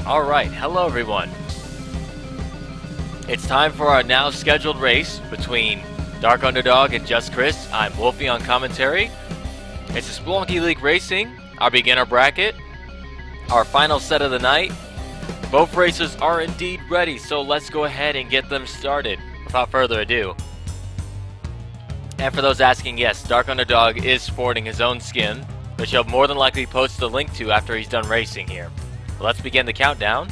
Alright, hello everyone. It's time for our now scheduled race between DarkunderdoG and Just Chris. I'm Wolfie on commentary. It's a Spelunky League Racing, our beginner bracket, our final set of the night. Both racers are indeed ready, so let's go ahead and get them started without further ado. And for those asking, yes, DarkunderdoG is sporting his own skin, which he'll more than likely post a link to after he's done racing here. Let's begin the countdown.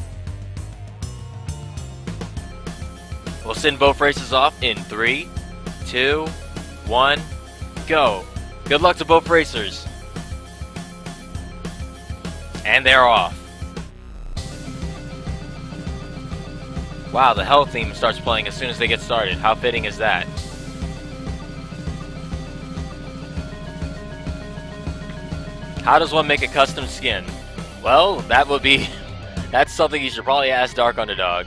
We'll send both races off in 3, 2, 1, go. Good luck to both racers. And they're off. Wow, the hell theme starts playing as soon as they get started. How fitting is that? How does one make a custom skin? Well, that's something you should probably ask DarkunderdoG.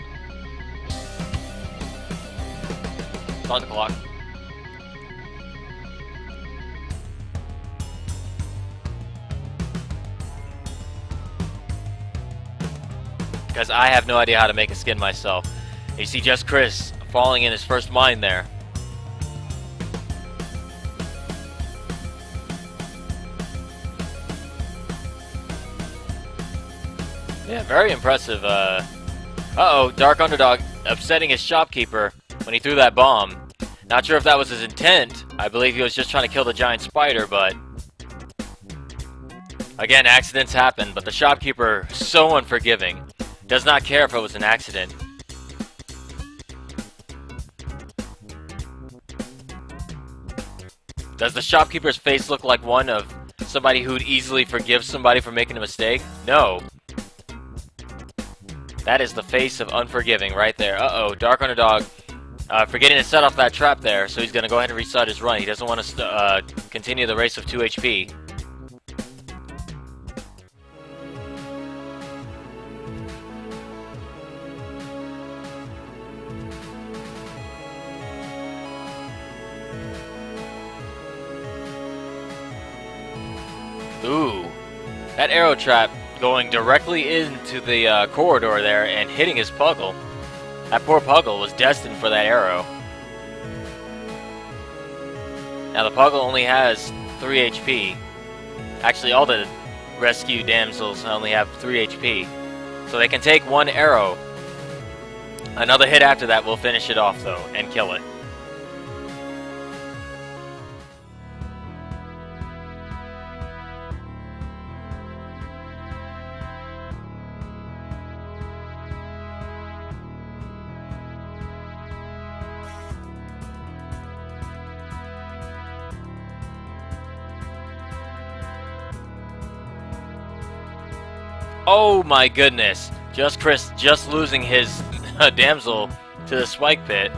It's on the clock. Because I have no idea how to make a skin myself. You see Just Chris falling in his first mine there. Yeah, very impressive. Uh-oh, DarkunderdoG upsetting his shopkeeper when he threw that bomb. Not sure if that was his intent. I believe he was just trying to kill the giant spider, but... Again, accidents happen, but the shopkeeper, so unforgiving. Does not care if it was an accident. Does the shopkeeper's face look like one of somebody who'd easily forgive somebody for making a mistake? No. That is the face of unforgiving right there. Uh-oh, DarkunderdoG forgetting to set off that trap there, so he's going to go ahead and restart his run. He doesn't want to continue the race of 2 HP. Ooh, that arrow trap going directly into the corridor there and hitting his Puggle. That poor Puggle was destined for that arrow. Now the Puggle only has 3 HP. Actually, all the rescue damsels only have 3 HP. So they can take 1 arrow. Another hit after that will finish it off though, and kill it. Oh my goodness, Just Chris just losing his damsel to the spike pit.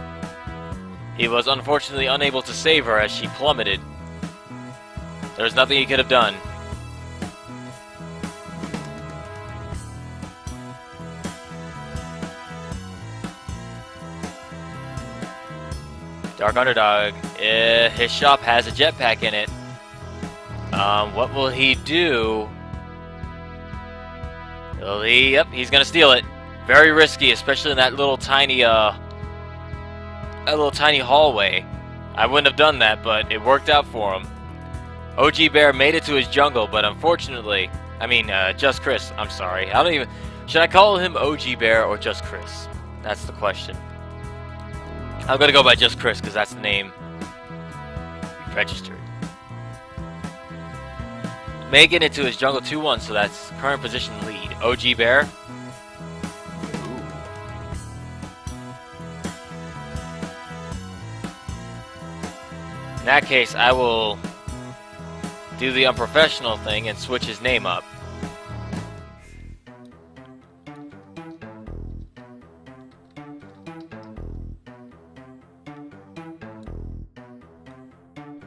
He was unfortunately unable to save her as she plummeted. There was nothing he could have done. DarkunderdoG, his shop has a jetpack in it. What will he do? Yep, he's gonna steal it. Very risky, especially in that little tiny hallway. I wouldn't have done that, but it worked out for him. OG Bear made it to his jungle, but unfortunately, Just Chris, I'm sorry. Should I call him OG Bear or Just Chris? That's the question. I'm gonna go by Just Chris, because that's the name registered. Making it to his jungle 2-1, so that's current position lead. OG Bear. Ooh. In that case, I will do the unprofessional thing and switch his name up.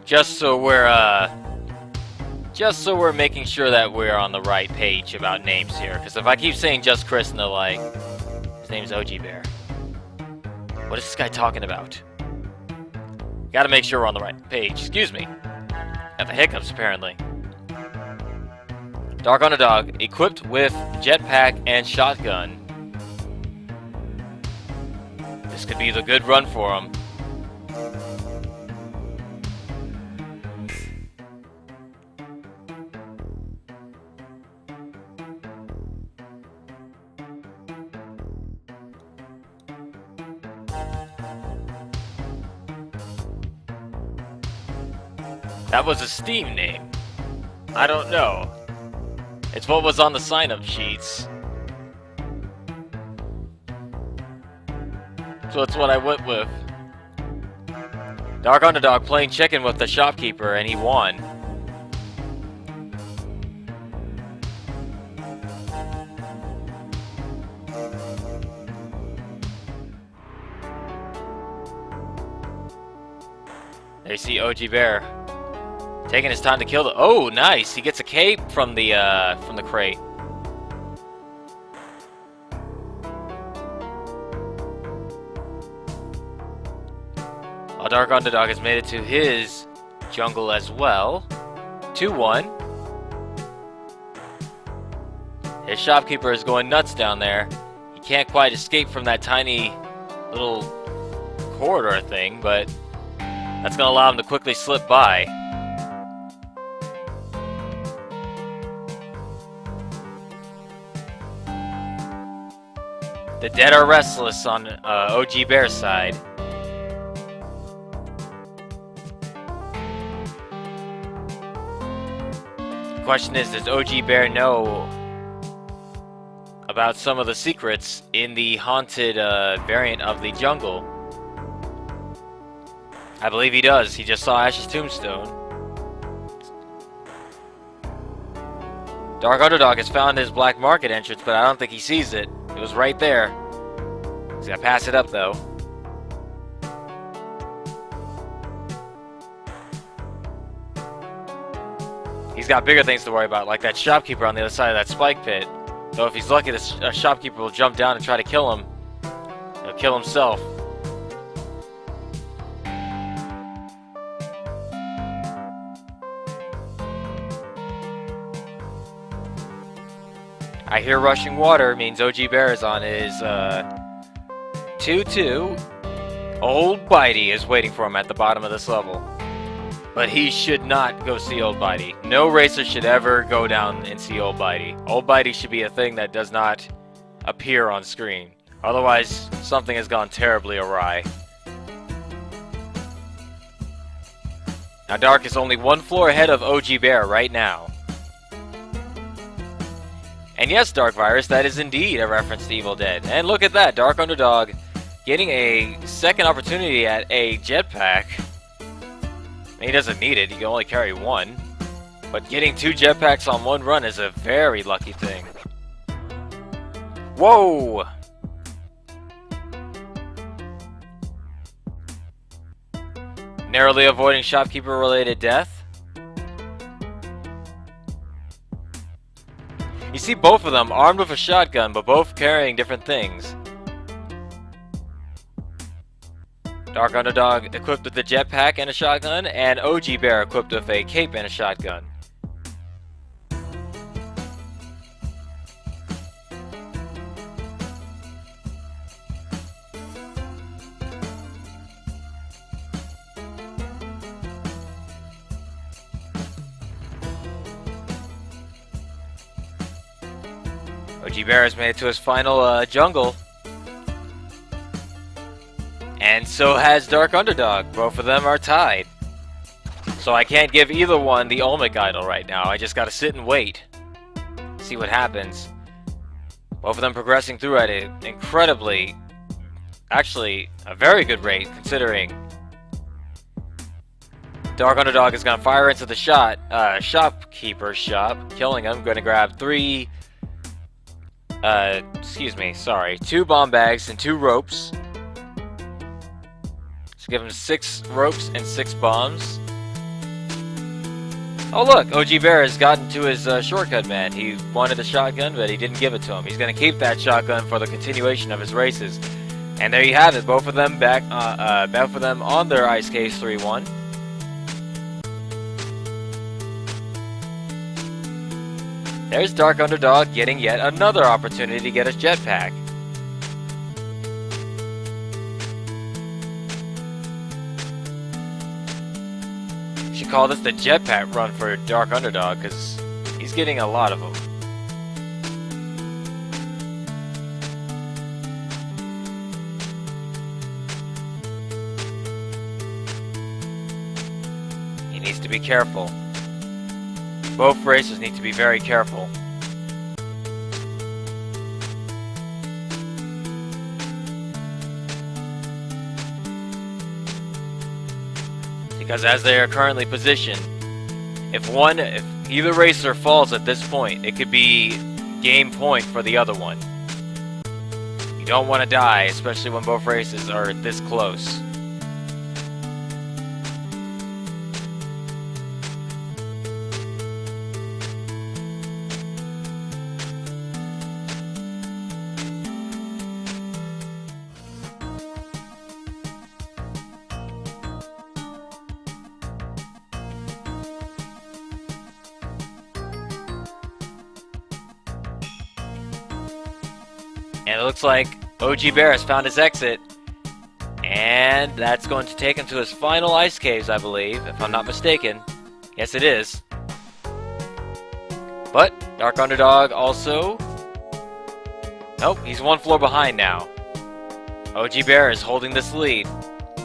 Just so we're making sure that we're on the right page about names here. Because if I keep saying Just Chris and they're like, his name's OG Bear. What is this guy talking about? Gotta make sure we're on the right page. Excuse me. Got the hiccups, apparently. DarkunderdoG equipped with jetpack and shotgun. This could be the good run for him. That was a Steam name. I don't know. It's what was on the sign-up sheets. So it's what I went with. DarkunderdoG playing chicken with the shopkeeper, and he won. There you see OG Bear. Taking his time to kill the... Oh, nice! He gets a cape from the crate. DarkunderdoG has made it to his jungle as well. 2-1. His shopkeeper is going nuts down there. He can't quite escape from that tiny little corridor thing, but that's going to allow him to quickly slip by. The dead are restless on OG Bear's side. The question is, does OG Bear know about some of the secrets in the haunted variant of the jungle? I believe he does. He just saw Ash's tombstone. DarkunderdoG has found his black market entrance, but I don't think he sees it. It was right there. He's gotta pass it up, though. He's got bigger things to worry about, like that shopkeeper on the other side of that spike pit. Though if he's lucky, the shopkeeper will jump down and try to kill him. He'll kill himself. I hear rushing water means OG Bear is on his 2-2. Old Bitey is waiting for him at the bottom of this level. But he should not go see Old Bitey. No racer should ever go down and see Old Bitey. Old Bitey should be a thing that does not appear on screen. Otherwise, something has gone terribly awry. Now Dark is only one floor ahead of OG Bear right now. And yes, Dark Virus, that is indeed a reference to Evil Dead. And look at that, DarkunderdoG getting a second opportunity at a jetpack. He doesn't need it, he can only carry one. But getting 2 jetpacks on one run is a very lucky thing. Whoa! Narrowly avoiding shopkeeper-related death. You see both of them armed with a shotgun, but both carrying different things. DarkunderdoG equipped with a jetpack and a shotgun, and OG Bear equipped with a cape and a shotgun. OG Bear has made it to his final jungle. And so has DarkunderdoG. Both of them are tied. So I can't give either one the Olmec Idol right now. I just gotta sit and wait. See what happens. Both of them progressing through at an incredibly, actually, a very good rate, considering DarkunderdoG is gonna fire into the shopkeeper's shop, killing him. Gonna grab 2 bomb bags and 2 ropes. So give him 6 ropes and 6 bombs. Oh look, OG Bear has gotten to his shortcut man. He wanted a shotgun, but he didn't give it to him. He's going to keep that shotgun for the continuation of his races. And there you have it, both of them on their Ice Case 3-1. There's Dark Underdog getting yet another opportunity to get his jetpack. You should call this the jetpack run for Dark Underdog, because he's getting a lot of them. He needs to be careful. Both racers need to be very careful. Because as they are currently positioned, if either racer falls at this point, it could be game point for the other one. You don't want to die, especially when both races are this close. And it looks like OG Bear has found his exit. And that's going to take him to his final ice caves, I believe, if I'm not mistaken. Yes, it is. But Dark Underdog also... Nope, he's one floor behind now. OG Bear is holding this lead,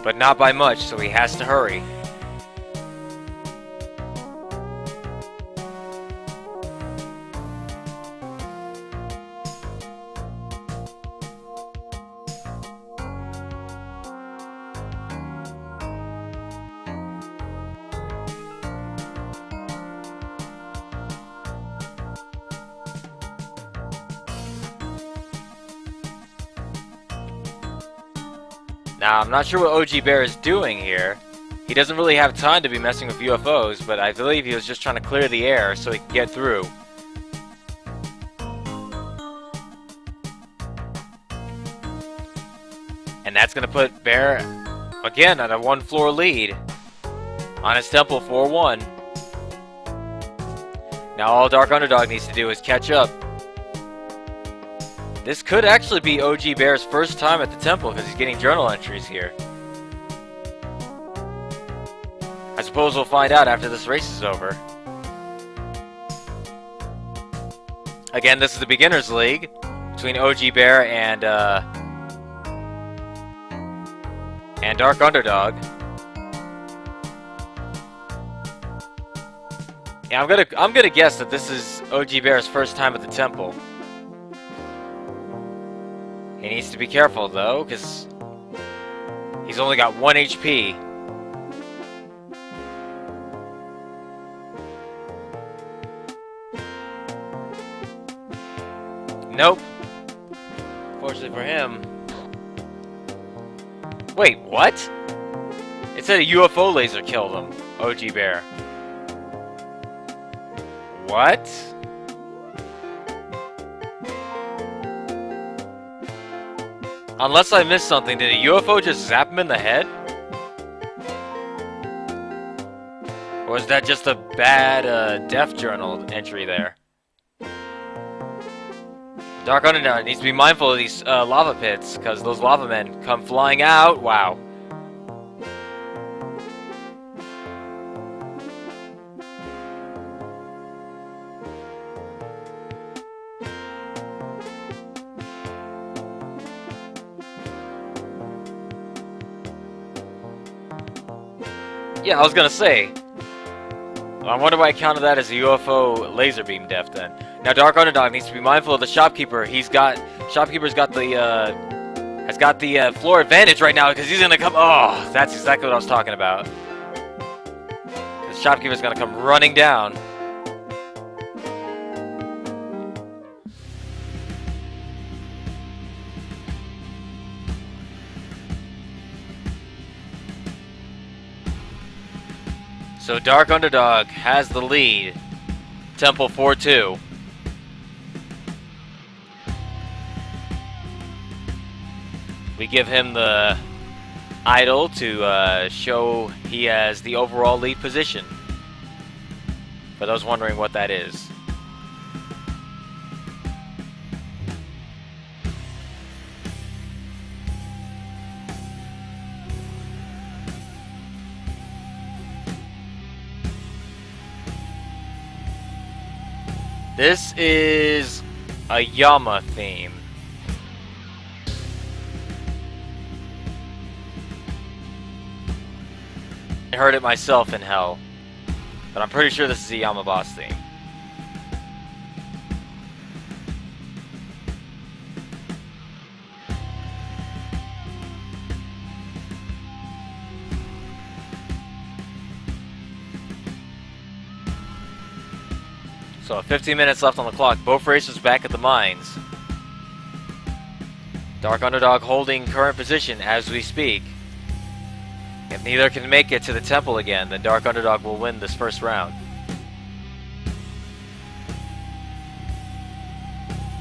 but not by much, so he has to hurry. Now, I'm not sure what OG Bear is doing here. He doesn't really have time to be messing with UFOs, but I believe he was just trying to clear the air so he can get through. And that's going to put Bear, again, at a one-floor lead on his temple 4-1. Now all Dark Underdog needs to do is catch up. This could actually be OG Bear's first time at the temple because he's getting journal entries here. I suppose we'll find out after this race is over. Again, this is the Beginners League between OG Bear and Dark Underdog. Yeah, I'm gonna guess that this is OG Bear's first time at the temple. He needs to be careful though, because he's only got 1 HP. Nope. Fortunately for him. Wait, what? It said a UFO laser killed him, OG Bear. What? Unless I missed something, did a UFO just zap him in the head? Or was that just a bad death journal entry there? Dark Underdog needs to be mindful of these lava pits, because those lava men come flying out. Wow. Yeah, I was gonna say. I wonder why I counted that as a UFO laser beam death then. Now Dark Underdog needs to be mindful of the shopkeeper. Shopkeeper's got the has got the floor advantage right now because he's gonna come. Oh, that's exactly what I was talking about. The shopkeeper's gonna come running down. So Dark Underdog has the lead. Temple 4-2. We give him the idol to show he has the overall lead position. For those wondering what that is. This is a Yama theme. I heard it myself in hell, but I'm pretty sure this is a Yama boss theme. So 15 minutes left on the clock. Both racers back at the mines. DarkunderdoG holding current position as we speak. If neither can make it to the temple again, then DarkunderdoG will win this first round.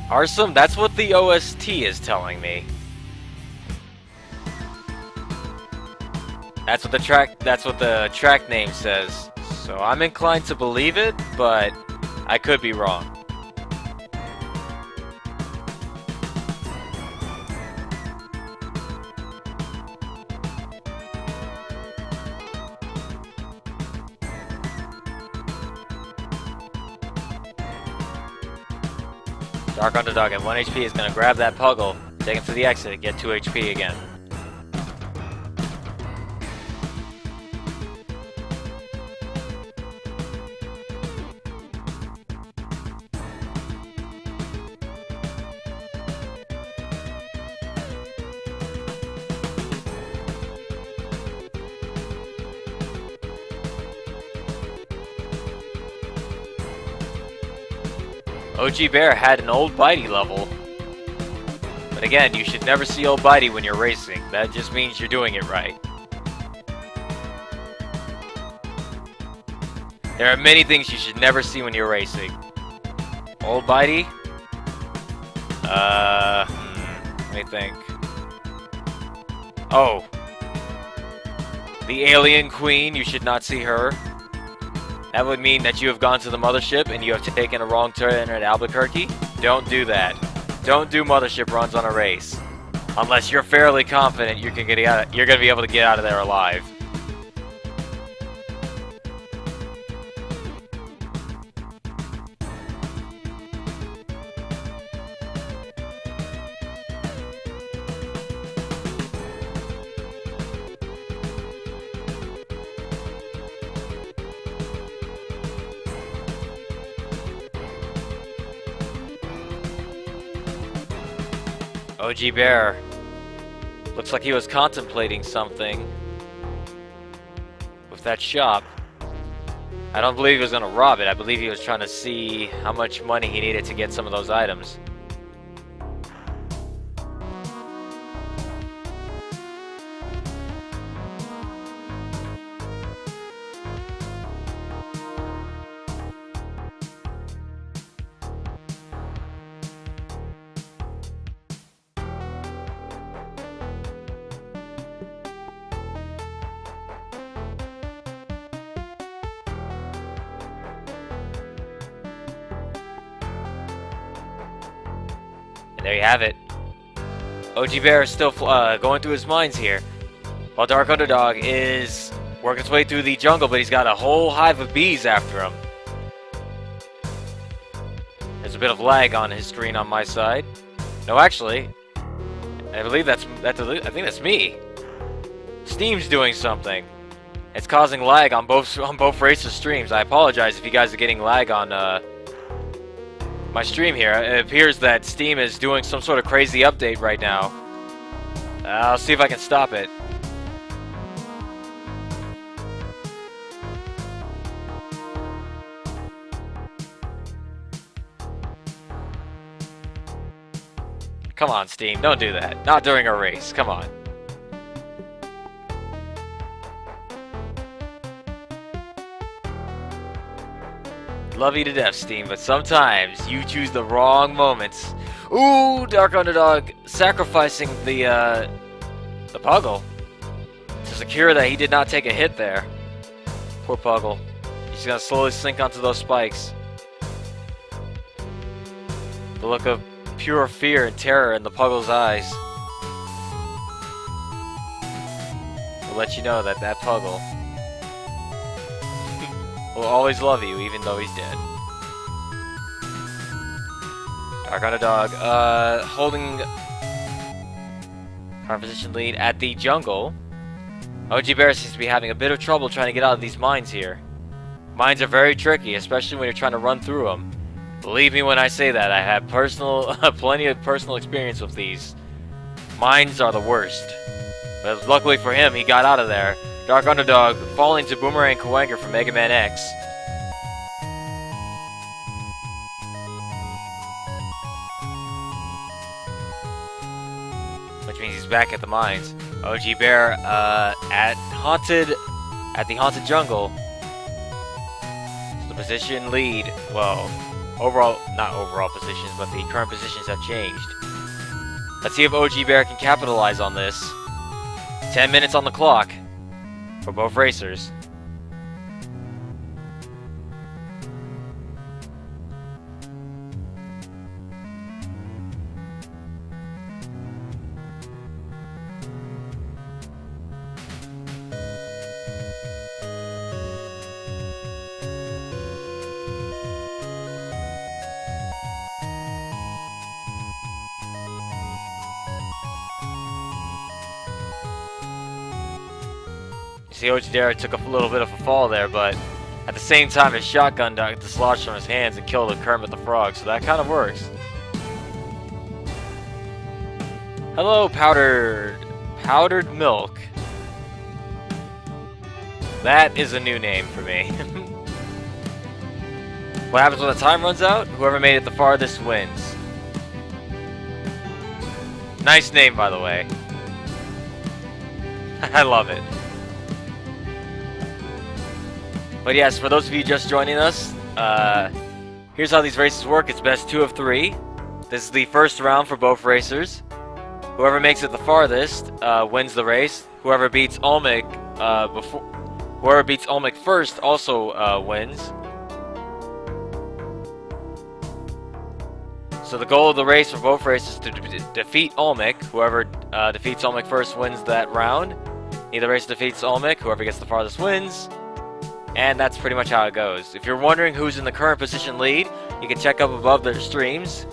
Arsum, that's what the OST is telling me. That's what the track name says. So I'm inclined to believe it, but I could be wrong. DarkunderdoG at 1 HP is going to grab that Puggle, take him to the exit, and get 2 HP again. OG Bear had an old Bitey level. But again, you should never see old Bitey when you're racing. That just means you're doing it right. There are many things you should never see when you're racing. Old Bitey? Let me think. Oh. The Alien Queen, you should not see her. That would mean that you have gone to the mothership and you have taken a wrong turn at Albuquerque. Don't do that. Don't do mothership runs on a race. Unless you're fairly confident you're going to be able to get out of there alive. OG Bear looks like he was contemplating something with that shop. I don't believe he was going to rob it. I believe he was trying to see how much money he needed to get some of those items. And there you have it. OG Bear is still going through his mines here, while DarkunderdoG is working his way through the jungle, but he's got a whole hive of bees after him. There's a bit of lag on his screen on my side. No, actually, I think that's me. Steam's doing something. It's causing lag on both racers' streams. I apologize if you guys are getting lag on my stream here. It appears that Steam is doing some sort of crazy update right now. I'll see if I can stop it. Come on, Steam, don't do that. Not during a race, come on. Love you to death, Steam, but sometimes you choose the wrong moments. Ooh, DarkunderdoG sacrificing the Puggle to secure that he did not take a hit there. Poor Puggle. He's gonna slowly sink onto those spikes. The look of pure fear and terror in the Puggle's eyes will let you know that that Puggle will always love you, even though he's dead. DarkunderdoG, holding current position lead at the jungle. OG Bear seems to be having a bit of trouble trying to get out of these mines here. Mines are very tricky, especially when you're trying to run through them. Believe me when I say that. I have plenty of personal experience with these. Mines are the worst. But luckily for him, he got out of there. DarkunderdoG falling to Boomerang Kawanger from Mega Man X. Which means he's back at the mines. OG Bear at the haunted jungle. So the position lead, well, not overall positions, but the current positions have changed. Let's see if OG Bear can capitalize on this. 10 minutes on the clock for both racers. See, OG Bear took a little bit of a fall there, but at the same time, his shotgun got dislodged from his hands and killed a Kermit the Frog, so that kind of works. Hello, powdered milk. That is a new name for me. What happens when the time runs out? Whoever made it the farthest wins. Nice name, by the way. I love it. But yes, for those of you just joining us, here's how these races work. It's best 2 of 3. This is the first round for both racers. Whoever makes it the farthest wins the race. Whoever beats Olmec first also wins. So the goal of the race for both races is to defeat Olmec. Whoever defeats Olmec first wins that round. Either race defeats Olmec. Whoever gets the farthest wins. And that's pretty much how it goes. If you're wondering who's in the current position lead, you can check up above their streams.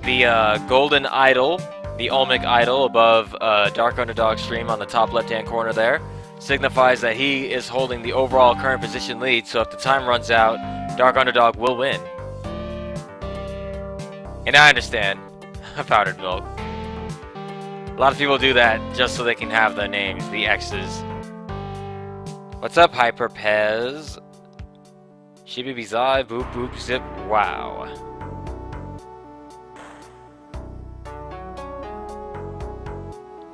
The Golden Idol, the Olmec Idol above DarkunderdoG's stream on the top left-hand corner there, signifies that he is holding the overall current position lead, so if the time runs out, DarkunderdoG will win. And I understand, powdered milk. A lot of people do that just so they can have the names, the X's. What's up, Hyper Pez? Shibi Bizai, boop boop zip, wow.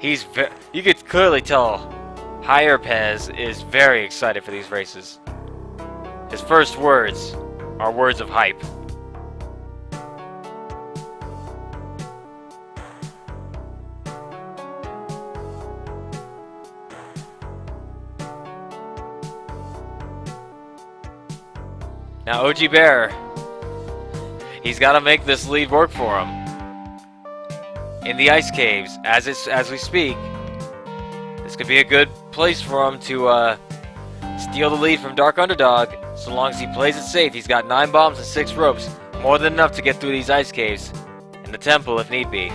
You could clearly tell Higher Pez is very excited for these races. His first words are words of hype. Now OG Bear, he's got to make this lead work for him. In the ice caves, as we speak, this could be a good place for him to steal the lead from DarkunderdoG. So long as he plays it safe, he's got 9 bombs and 6 ropes, more than enough to get through these ice caves, and the temple if need be.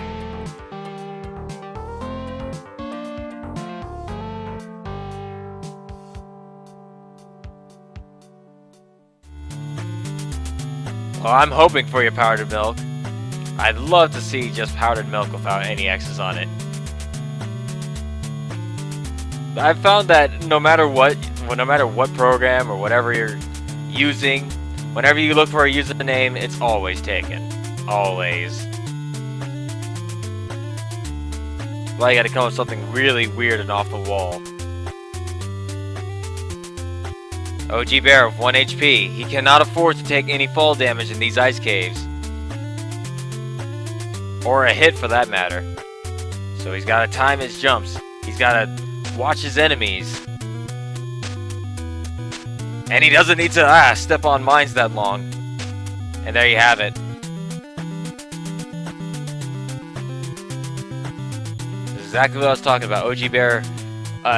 Well, I'm hoping for your powdered milk. I'd love to see just powdered milk without any X's on it. I've found that no matter what program or whatever you're using, whenever you look for a username, it's always taken. Always. Well, you gotta come up with something really weird and off the wall. OG Bear with 1 HP. He cannot afford to take any fall damage in these ice caves. Or a hit for that matter. So he's got to time his jumps. He's got to watch his enemies. And he doesn't need to step on mines that long. And there you have it. This is exactly what I was talking about. OG Bear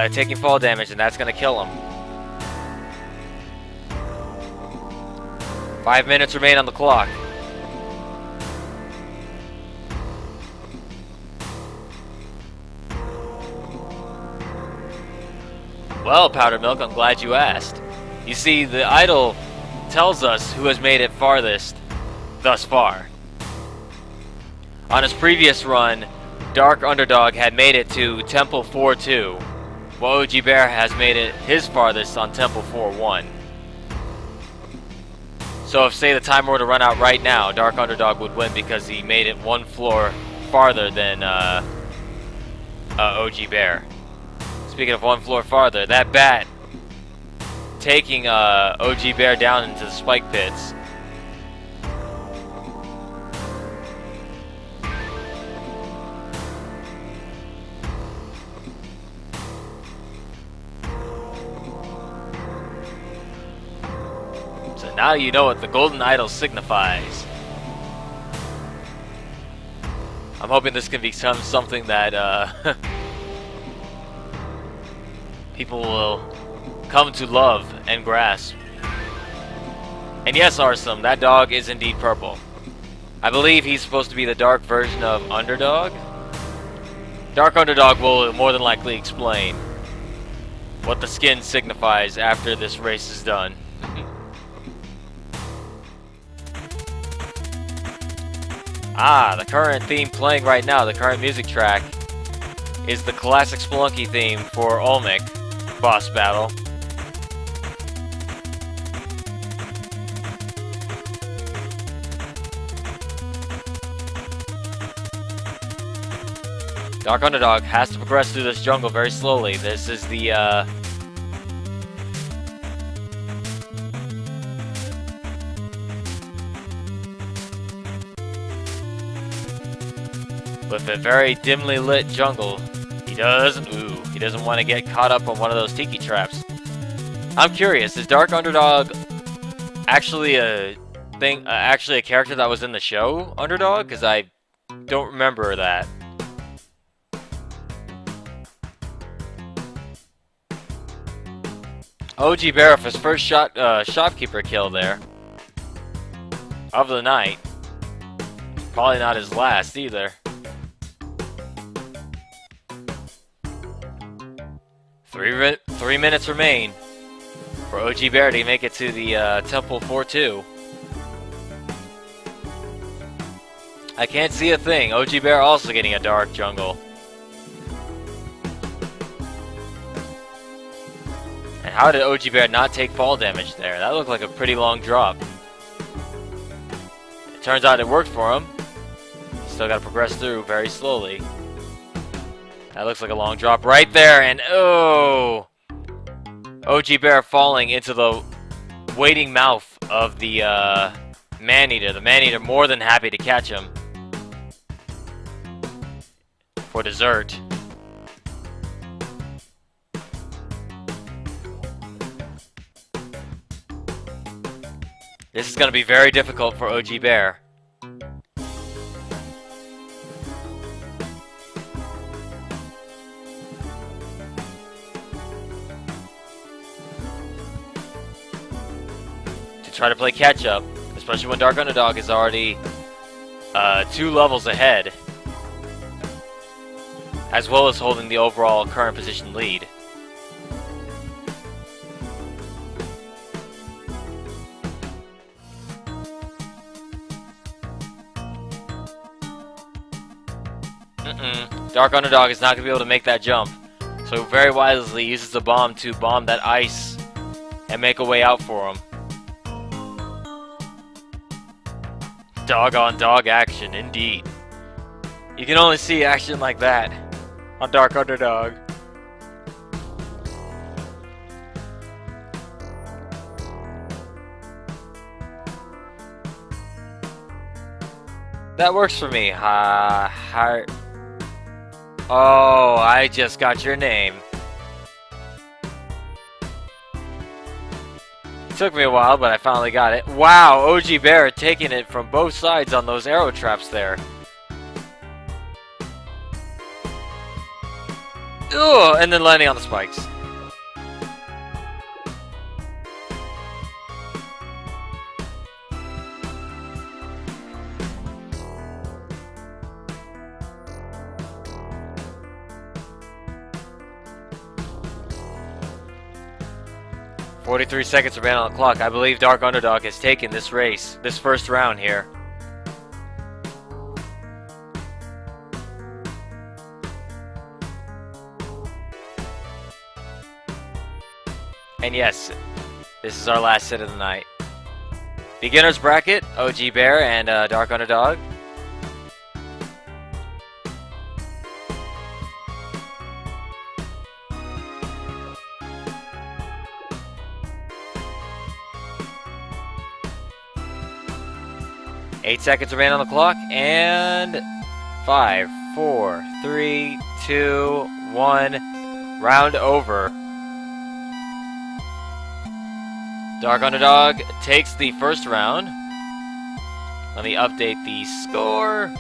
taking fall damage, and that's going to kill him. 5 minutes remain on the clock. Well, Powdered Milk, I'm glad you asked. You see, the idol tells us who has made it farthest thus far. On his previous run, DarkunderdoG had made it to Temple 4-2, while OG Bear has made it his farthest on Temple 4-1. So if, say, the timer were to run out right now, DarkunderdoG would win because he made it one floor farther than OG Bear. Speaking of one floor farther, that bat taking OG Bear down into the spike pits. So now you know what the golden idol signifies. I'm hoping this can become something that people will come to love and grasp. And yes, Arsum, that dog is indeed purple. I believe he's supposed to be the dark version of Underdog. DarkunderdoG will more than likely explain what the skin signifies after this race is done. The current theme playing right now, the current music track, is the classic Spelunky theme for Olmec boss battle. DarkunderdoG has to progress through this jungle very slowly. This is the with a very dimly lit jungle. He doesn't want to get caught up on one of those tiki traps. I'm curious, is DarkunderdoG actually a thing, actually a character that was in the show Underdog? Because I don't remember that. OG Bear for his first shopkeeper kill there of the night. Probably not his last either. 3 minutes remain for OG Bear to make it to the Temple 4-2. I can't see a thing. OG Bear also getting a dark jungle. And how did OG Bear not take fall damage there? That looked like a pretty long drop. It turns out it worked for him. Still got to progress through very slowly. That looks like a long drop right there, and oh! OG Bear falling into the waiting mouth of the man-eater. The man-eater more than happy to catch him for dessert. This is going to be very difficult for OG Bear. Try to play catch up, especially when DarkunderdoG is already 2 levels ahead, as well as holding the overall current position lead. DarkunderdoG is not going to be able to make that jump, so very wisely uses the bomb to bomb that ice and make a way out for him. Dog-on-dog action, indeed. You can only see action like that on DarkunderdoG. That works for me. Oh, I just got your name. Took me a while, but I finally got it. Wow, OG Bear taking it from both sides on those arrow traps there. Ugh, and then landing on the spikes. 43 seconds remain on the clock. I believe DarkunderdoG has taken this race, this first round here. And yes, this is our last sit of the night. Beginner's bracket, OG Bear and DarkunderdoG. Eight seconds remain on the clock, and 5, 4, 3, 2, 1. Round over. DarkunderdoG takes the first round. Let me update the score.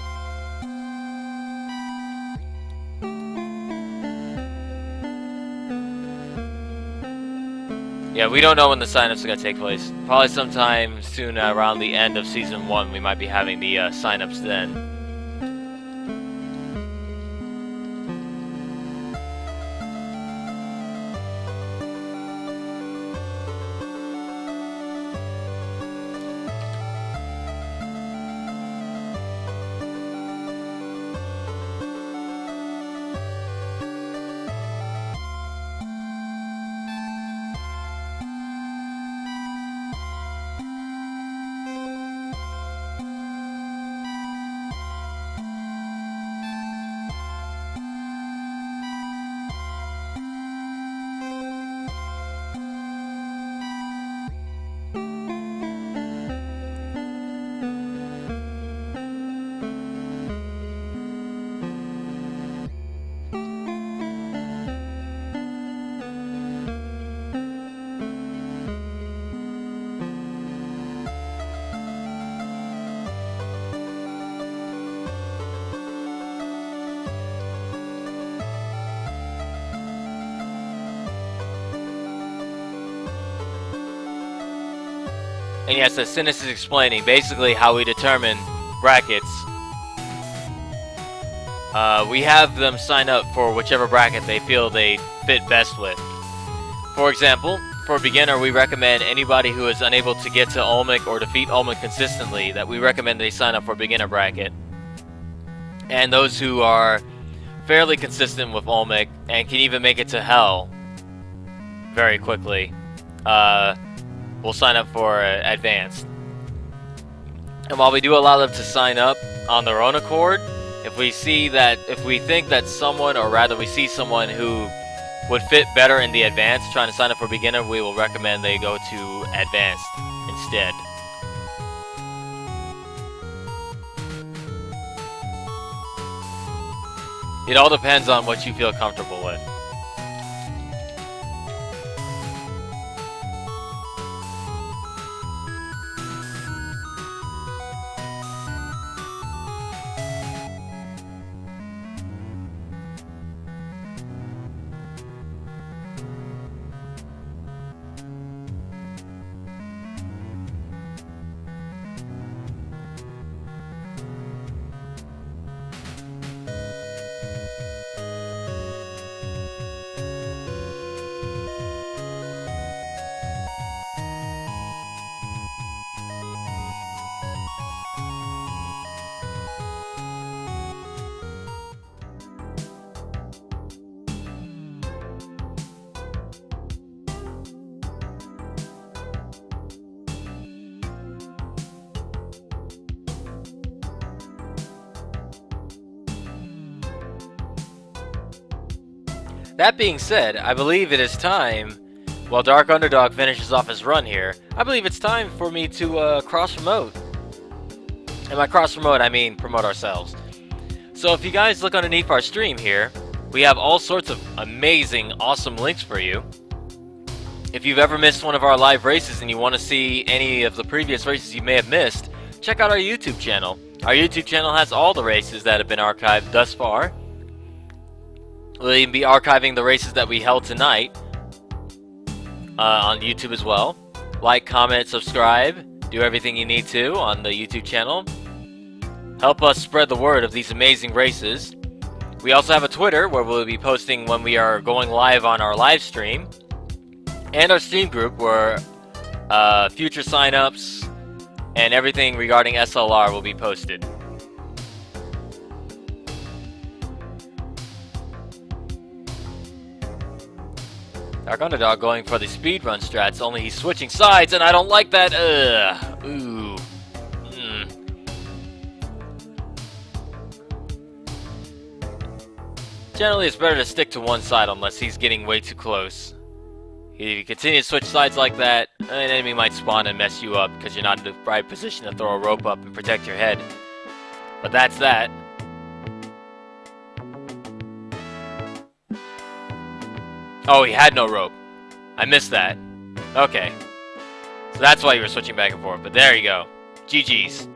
Yeah, we don't know when the signups are going to take place. Probably sometime soon around the end of Season 1, we might be having the signups then. And yes, as Sinus is explaining, basically how we determine brackets. We have them sign up for whichever bracket they feel they fit best with. For example, for beginner, we recommend anybody who is unable to get to Olmec or defeat Olmec consistently, that we recommend they sign up for beginner bracket. And those who are fairly consistent with Olmec and can even make it to Hell very quickly, we'll sign up for advanced. And while we do allow them to sign up on their own accord, if we think that someone, or rather we see someone who would fit better in the advanced trying to sign up for beginner, we will recommend they go to advanced instead. It all depends on what you feel comfortable with. That being said, I believe it is time, while DarkunderdoG finishes off his run here, I believe it's time for me to cross-promote. And by cross-promote, I mean promote ourselves. So if you guys look underneath our stream here, we have all sorts of amazing, awesome links for you. If you've ever missed one of our live races and you want to see any of the previous races you may have missed, check out our YouTube channel. Our YouTube channel has all the races that have been archived thus far. We'll even be archiving the races that we held tonight on YouTube as well. Like, comment, subscribe, do everything you need to on the YouTube channel. Help us spread the word of these amazing races. We also have a Twitter where we'll be posting when we are going live on our live stream. and our Steam group where future signups and everything regarding SLR will be posted. DarkunderdoG going for the speedrun strats, only he's switching sides, and I don't like that. Ooh. Generally, it's better to stick to one side unless he's getting way too close. If you continue to switch sides like that, an enemy might spawn and mess you up because you're not in the right position to throw a rope up and protect your head. But that's that. Oh, he had no rope. I missed that. Okay. So that's why you were switching back and forth. But there you go. GG's.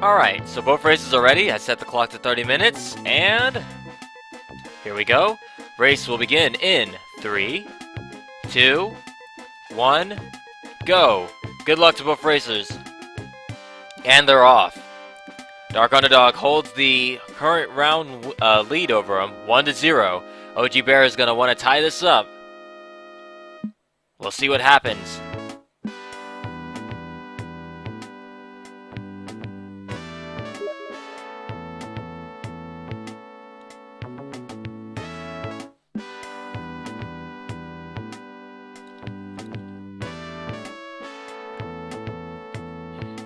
Alright, so both races are ready. I set the clock to 30 minutes, and here we go. Race will begin in 3, 2, 1, go! Good luck to both racers. And they're off. DarkunderdoG holds the current round lead over him, 1-0. OG Bear is going to want to tie this up. We'll see what happens.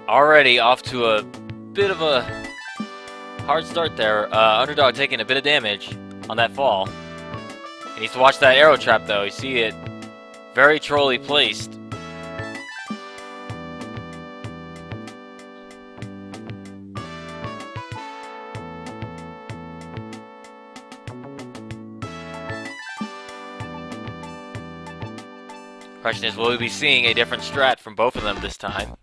Already off to a bit of a hard start there. Underdog taking a bit of damage on that fall. He needs to watch that arrow trap though. You see it very trolly placed. Question is, will we be seeing a different strat from both of them this time?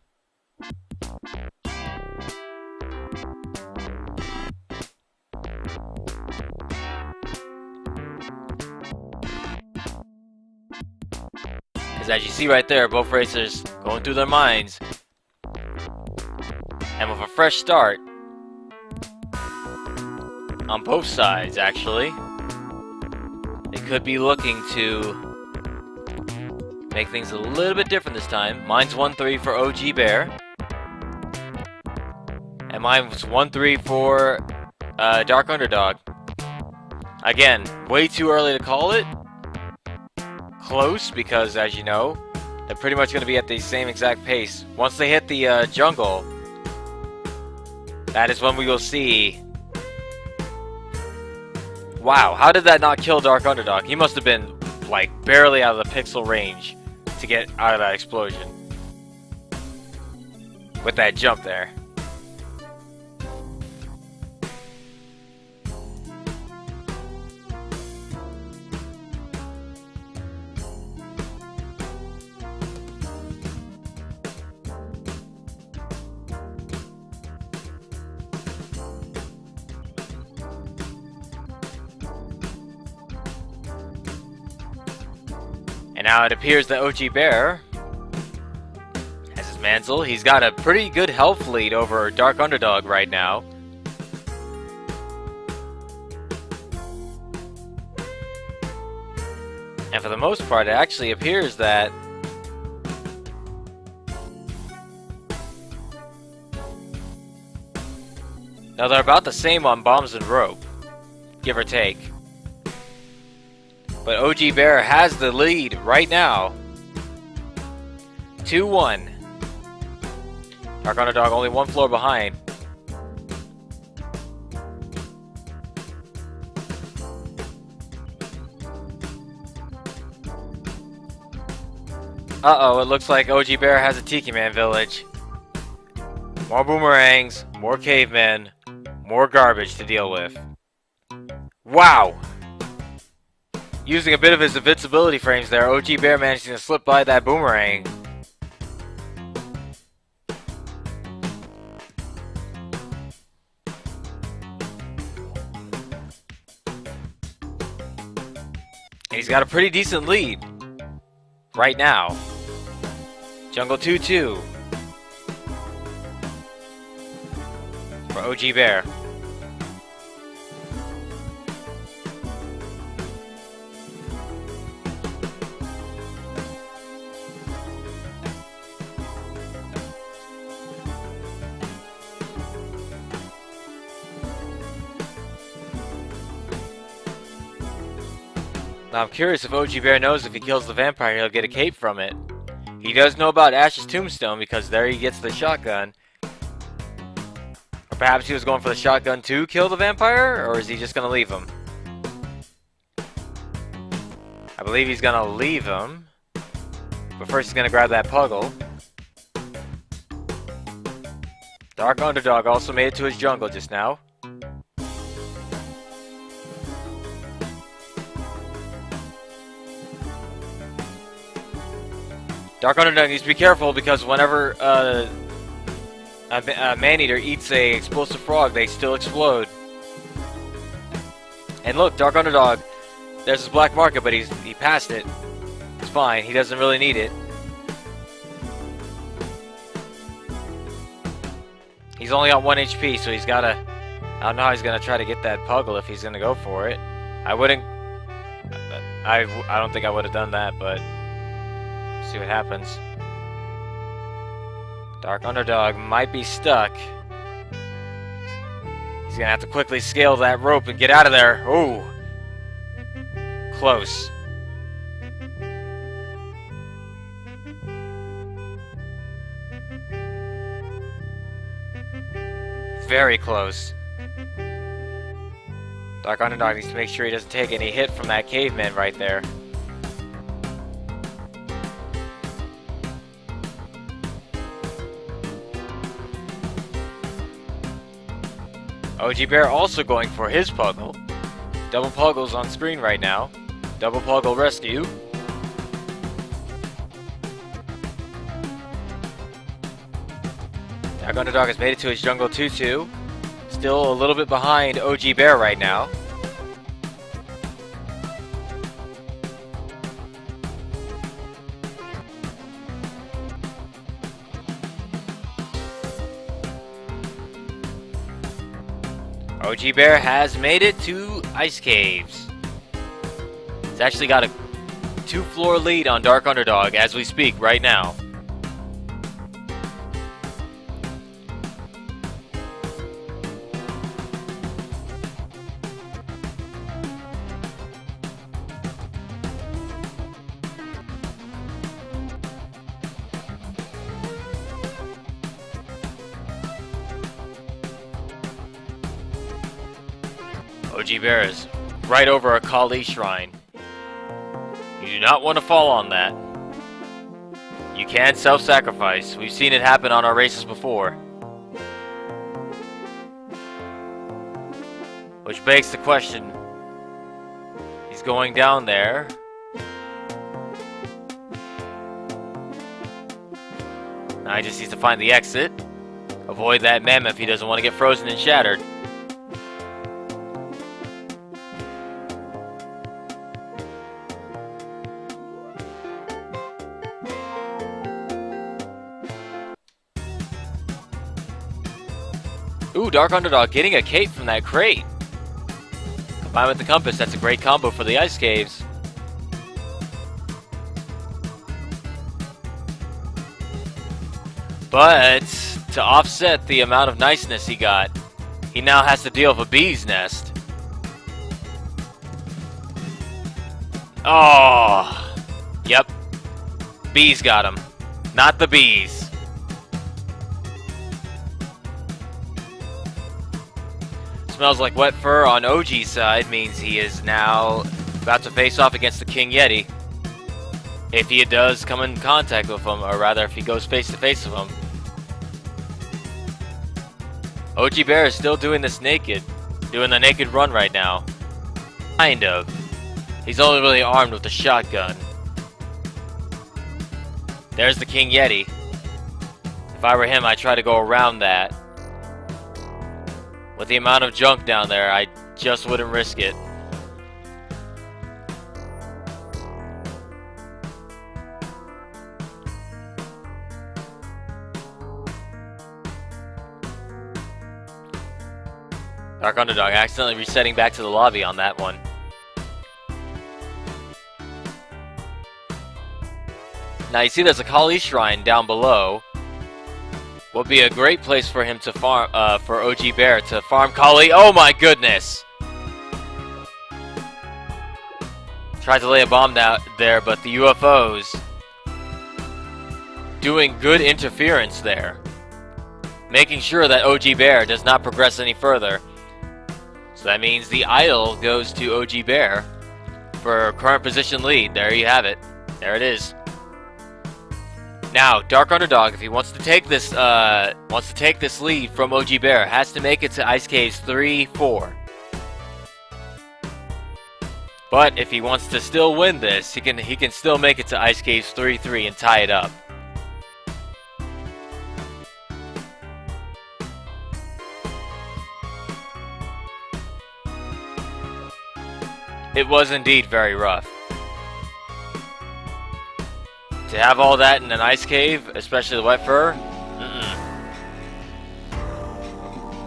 As you see right there, both racers going through their minds. And with a fresh start on both sides, actually, they could be looking to make things a little bit different this time. Mine's 1-3 for OG Bear. And mine was 1-3 for DarkunderdoG. Again, way too early to call it. Close, because as you know, they're pretty much going to be at the same exact pace. Once they hit the jungle, that is when we will see. Wow, how did that not kill DarkunderdoG? He must have been like barely out of the pixel range to get out of that explosion with that jump there. And now it appears that OG Bear has his mantle. He's got a pretty good health lead over DarkunderdoG right now. And for the most part, it actually appears that now they're about the same on bombs and rope, give or take. But OG Bear has the lead right now. 2-1. DarkunderdoG only one floor behind. Uh-oh, it looks like OG Bear has a Tiki Man village. More boomerangs, more cavemen, More garbage to deal with. Wow! Using a bit of his invincibility frames there, OG Bear managing to slip by that boomerang. And he's got a pretty decent lead right now. Jungle 2-2 for OG Bear. Now I'm curious if OG Bear knows if he kills the vampire, he'll get a cape from it. He does know about Ash's tombstone because there he gets the shotgun. Or perhaps he was going for the shotgun to kill the vampire, or is he just going to leave him? I believe he's going to leave him. But first he's going to grab that puggle. DarkunderdoG also made it to his jungle just now. DarkunderdoG needs to be careful because whenever a man-eater eats a explosive frog, they still explode. And look, DarkunderdoG, there's his black market, but he passed it. It's fine. He doesn't really need it. He's only got 1 HP, so he's gotta. I don't know how he's gonna try to get that puggle if he's gonna go for it. I wouldn't. I don't think I would have done that, but. See what happens. DarkunderdoG might be stuck. He's gonna have to quickly scale that rope and get out of there. Ooh. Close. Very close. DarkunderdoG needs to make sure he doesn't take any hit from that caveman right there. OG Bear also going for his puggle. Double puggles on screen right now. Double puggle rescue. DarkunderdoG has made it to his jungle 2-2. Still a little bit behind OG Bear right now. OG Bear has made it to Ice Caves. He's actually got a 2-floor lead on DarkunderdoG as we speak right now. OG Bear is right over a Kali shrine. You do not want to fall on that. You can self-sacrifice. We've seen it happen on our races before. Which begs the question. He's going down there. Now he just needs to find the exit. Avoid that mammoth if he doesn't want to get frozen and shattered. Ooh, DarkunderdoG getting a cape from that crate. Combined with the compass, that's a great combo for the Ice Caves. But to offset the amount of niceness he got, he now has to deal with a bee's nest. Oh, yep. Bees got him, not the bees. Smells like wet fur on OG's side means he is now about to face off against the King Yeti. If he does come in contact with him, or rather if he goes face to face with him. OG Bear is still doing this naked. Doing the naked run right now. Kind of. He's only really armed with a shotgun. There's the King Yeti. If I were him, I'd try to go around that. With the amount of junk down there, I just wouldn't risk it. DarkunderdoG accidentally resetting back to the lobby on that one. Now you see there's a Kali shrine down below. Would be a great place for him to farm, for OG Bear to farm Kali. Oh my goodness! Tried to lay a bomb down there, but the UFOs doing good interference there. Making sure that OG Bear does not progress any further. So that means the idol goes to OG Bear for current position lead. There you have it. There it is. Now, DarkunderdoG, if he wants to take this lead from OG Bear, has to make it to Ice Caves 3-4. But if he wants to still win this, he can still make it to Ice Caves 3-3 and tie it up. It was indeed very rough. To have all that in an ice cave, especially the wet fur,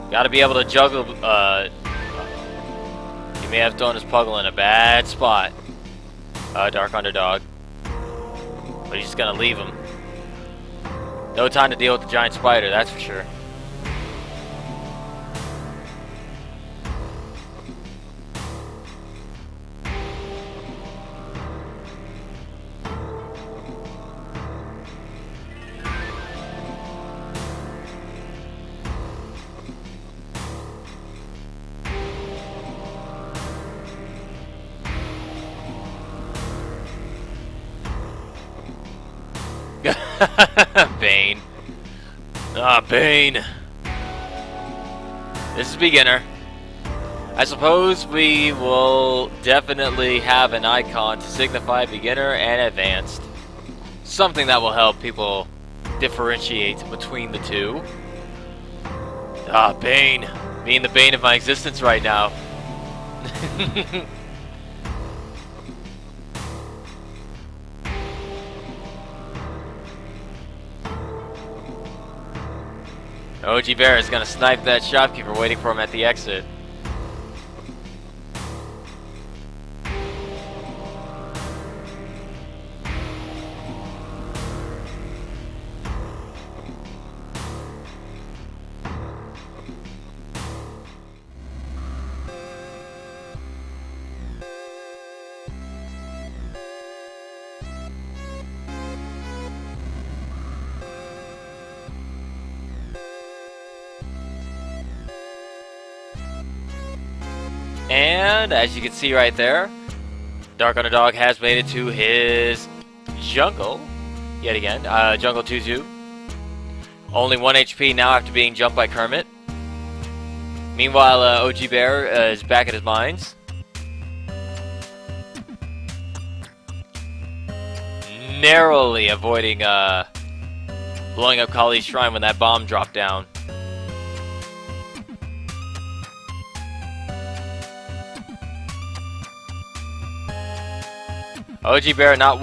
gotta be able to juggle. He may have thrown his Puggle in a bad spot, DarkunderdoG. But he's just gonna leave him. No time to deal with the giant spider, that's for sure. Bane. Bane. This is beginner. I suppose we will definitely have an icon to signify beginner and advanced. Something that will help people differentiate between the two. Bane. Being the bane of my existence right now. OG Bear is gonna snipe that shopkeeper waiting for him at the exit. And as you can see right there, DarkunderdoG has made it to his jungle yet again. Jungle 2-2. Only 1 HP now after being jumped by Kermit. Meanwhile, OG Bear is back at his mines. Narrowly avoiding blowing up Kali's shrine when that bomb dropped down. OG Bear not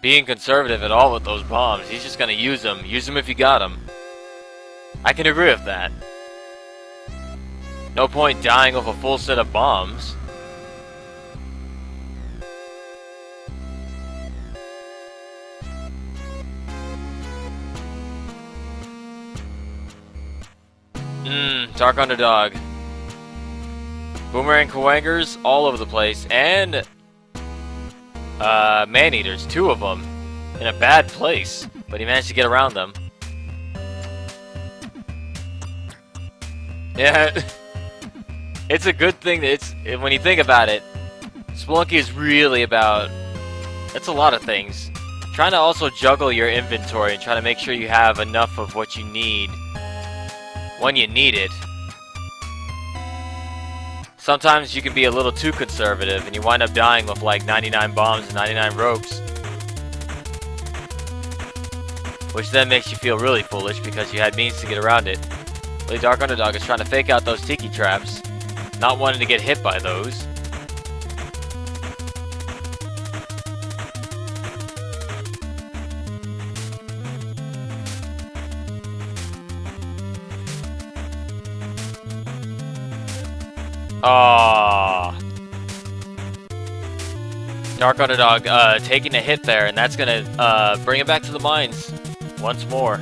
being conservative at all with those bombs. He's just gonna use them. Use them if you got them. I can agree with that. No point dying with a full set of bombs. DarkunderdoG. Boomerang Kawangers all over the place, and man-eaters, 2 of them, in a bad place, but he managed to get around them. Yeah, it's a good thing that when you think about it, Spelunky is really about, it's a lot of things. Trying to also juggle your inventory and trying to make sure you have enough of what you need when you need it. Sometimes you can be a little too conservative and you wind up dying with like 99 bombs and 99 ropes. Which then makes you feel really foolish because you had means to get around it. Really, DarkunderdoG is trying to fake out those tiki traps, not wanting to get hit by those. Aww. DarkunderdoG taking a hit there, and that's gonna bring it back to the mines once more.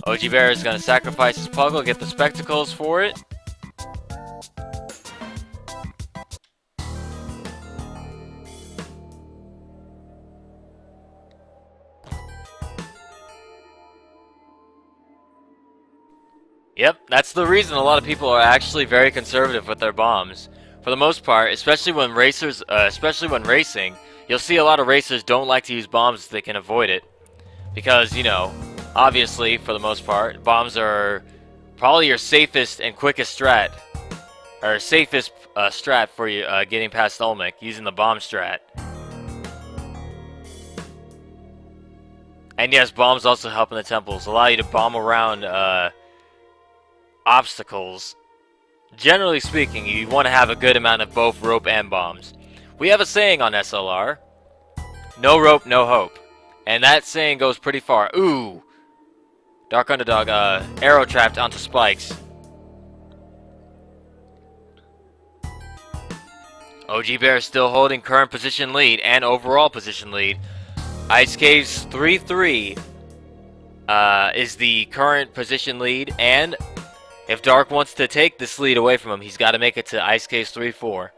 OG Bear is gonna sacrifice his Puggle, get the spectacles for it. Yep, that's the reason a lot of people are actually very conservative with their bombs. For the most part, especially when racing, you'll see a lot of racers don't like to use bombs if they can avoid it. Because, you know, obviously, for the most part, bombs are probably your safest and quickest strat. Or safest strat for you getting past Olmec, using the bomb strat. And yes, bombs also help in the temples, allow you to bomb around obstacles. Generally speaking, you want to have a good amount of both rope and bombs. We have a saying on SLR, no rope, no hope. And that saying goes pretty far. Ooh! DarkunderdoG arrow trapped onto spikes. OG Bear is still holding current position lead and overall position lead. Ice Caves 3-3 is the current position lead, and if Dark wants to take this lead away from him, he's got to make it to Ice Caves 3-4.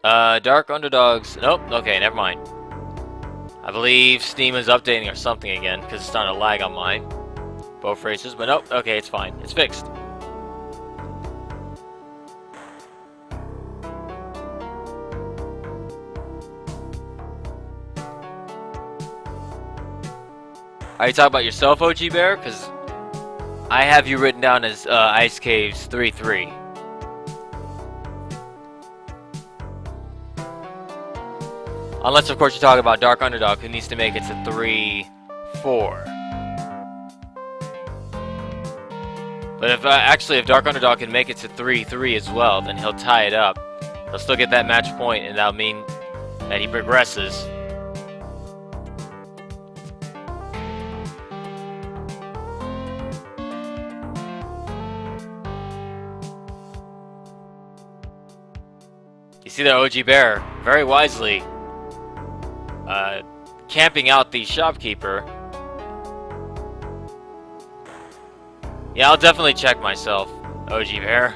DarkunderdoG's... Nope, okay, never mind. I believe Steam is updating or something again, because it's starting to lag on mine. Both races, but nope, okay, it's fine. It's fixed. Are you talking about yourself, OG Bear? Because I have you written down as Ice Caves 3-3. Unless, of course, you're talking about DarkunderdoG, who needs to make it to 3-4. But if if DarkunderdoG can make it to 3-3 as well, then he'll tie it up. He'll still get that match point, and that'll mean that he progresses. You see that OG Bear, very wisely, camping out the shopkeeper. Yeah, I'll definitely check myself, OG Bear.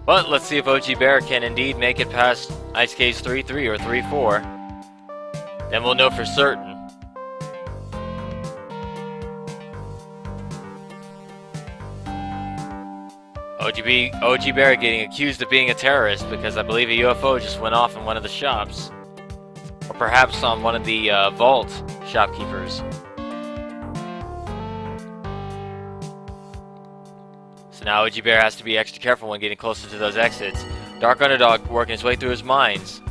But let's see if OG Bear can indeed make it past Ice Caves 3-3 or 3-4. Then we'll know for certain. OG Bear getting accused of being a terrorist because I believe a UFO just went off in one of the shops. Or perhaps on one of the vault shopkeepers. So now OG Bear has to be extra careful when getting closer to those exits. DarkunderdoG working his way through his mines.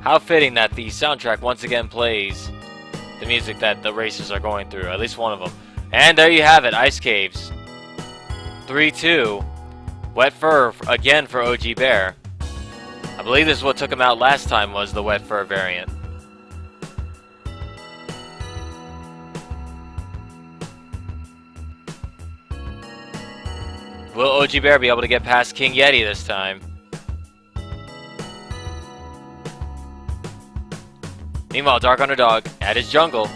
How fitting that the soundtrack once again plays the music that the racers are going through, at least one of them. And there you have it, Ice Caves 3-2. Wet Fur again for OG Bear. I believe this is what took him out last time, was the Wet Fur variant. Will OG Bear be able to get past King Yeti this time? Meanwhile, DarkunderdoG at his jungle.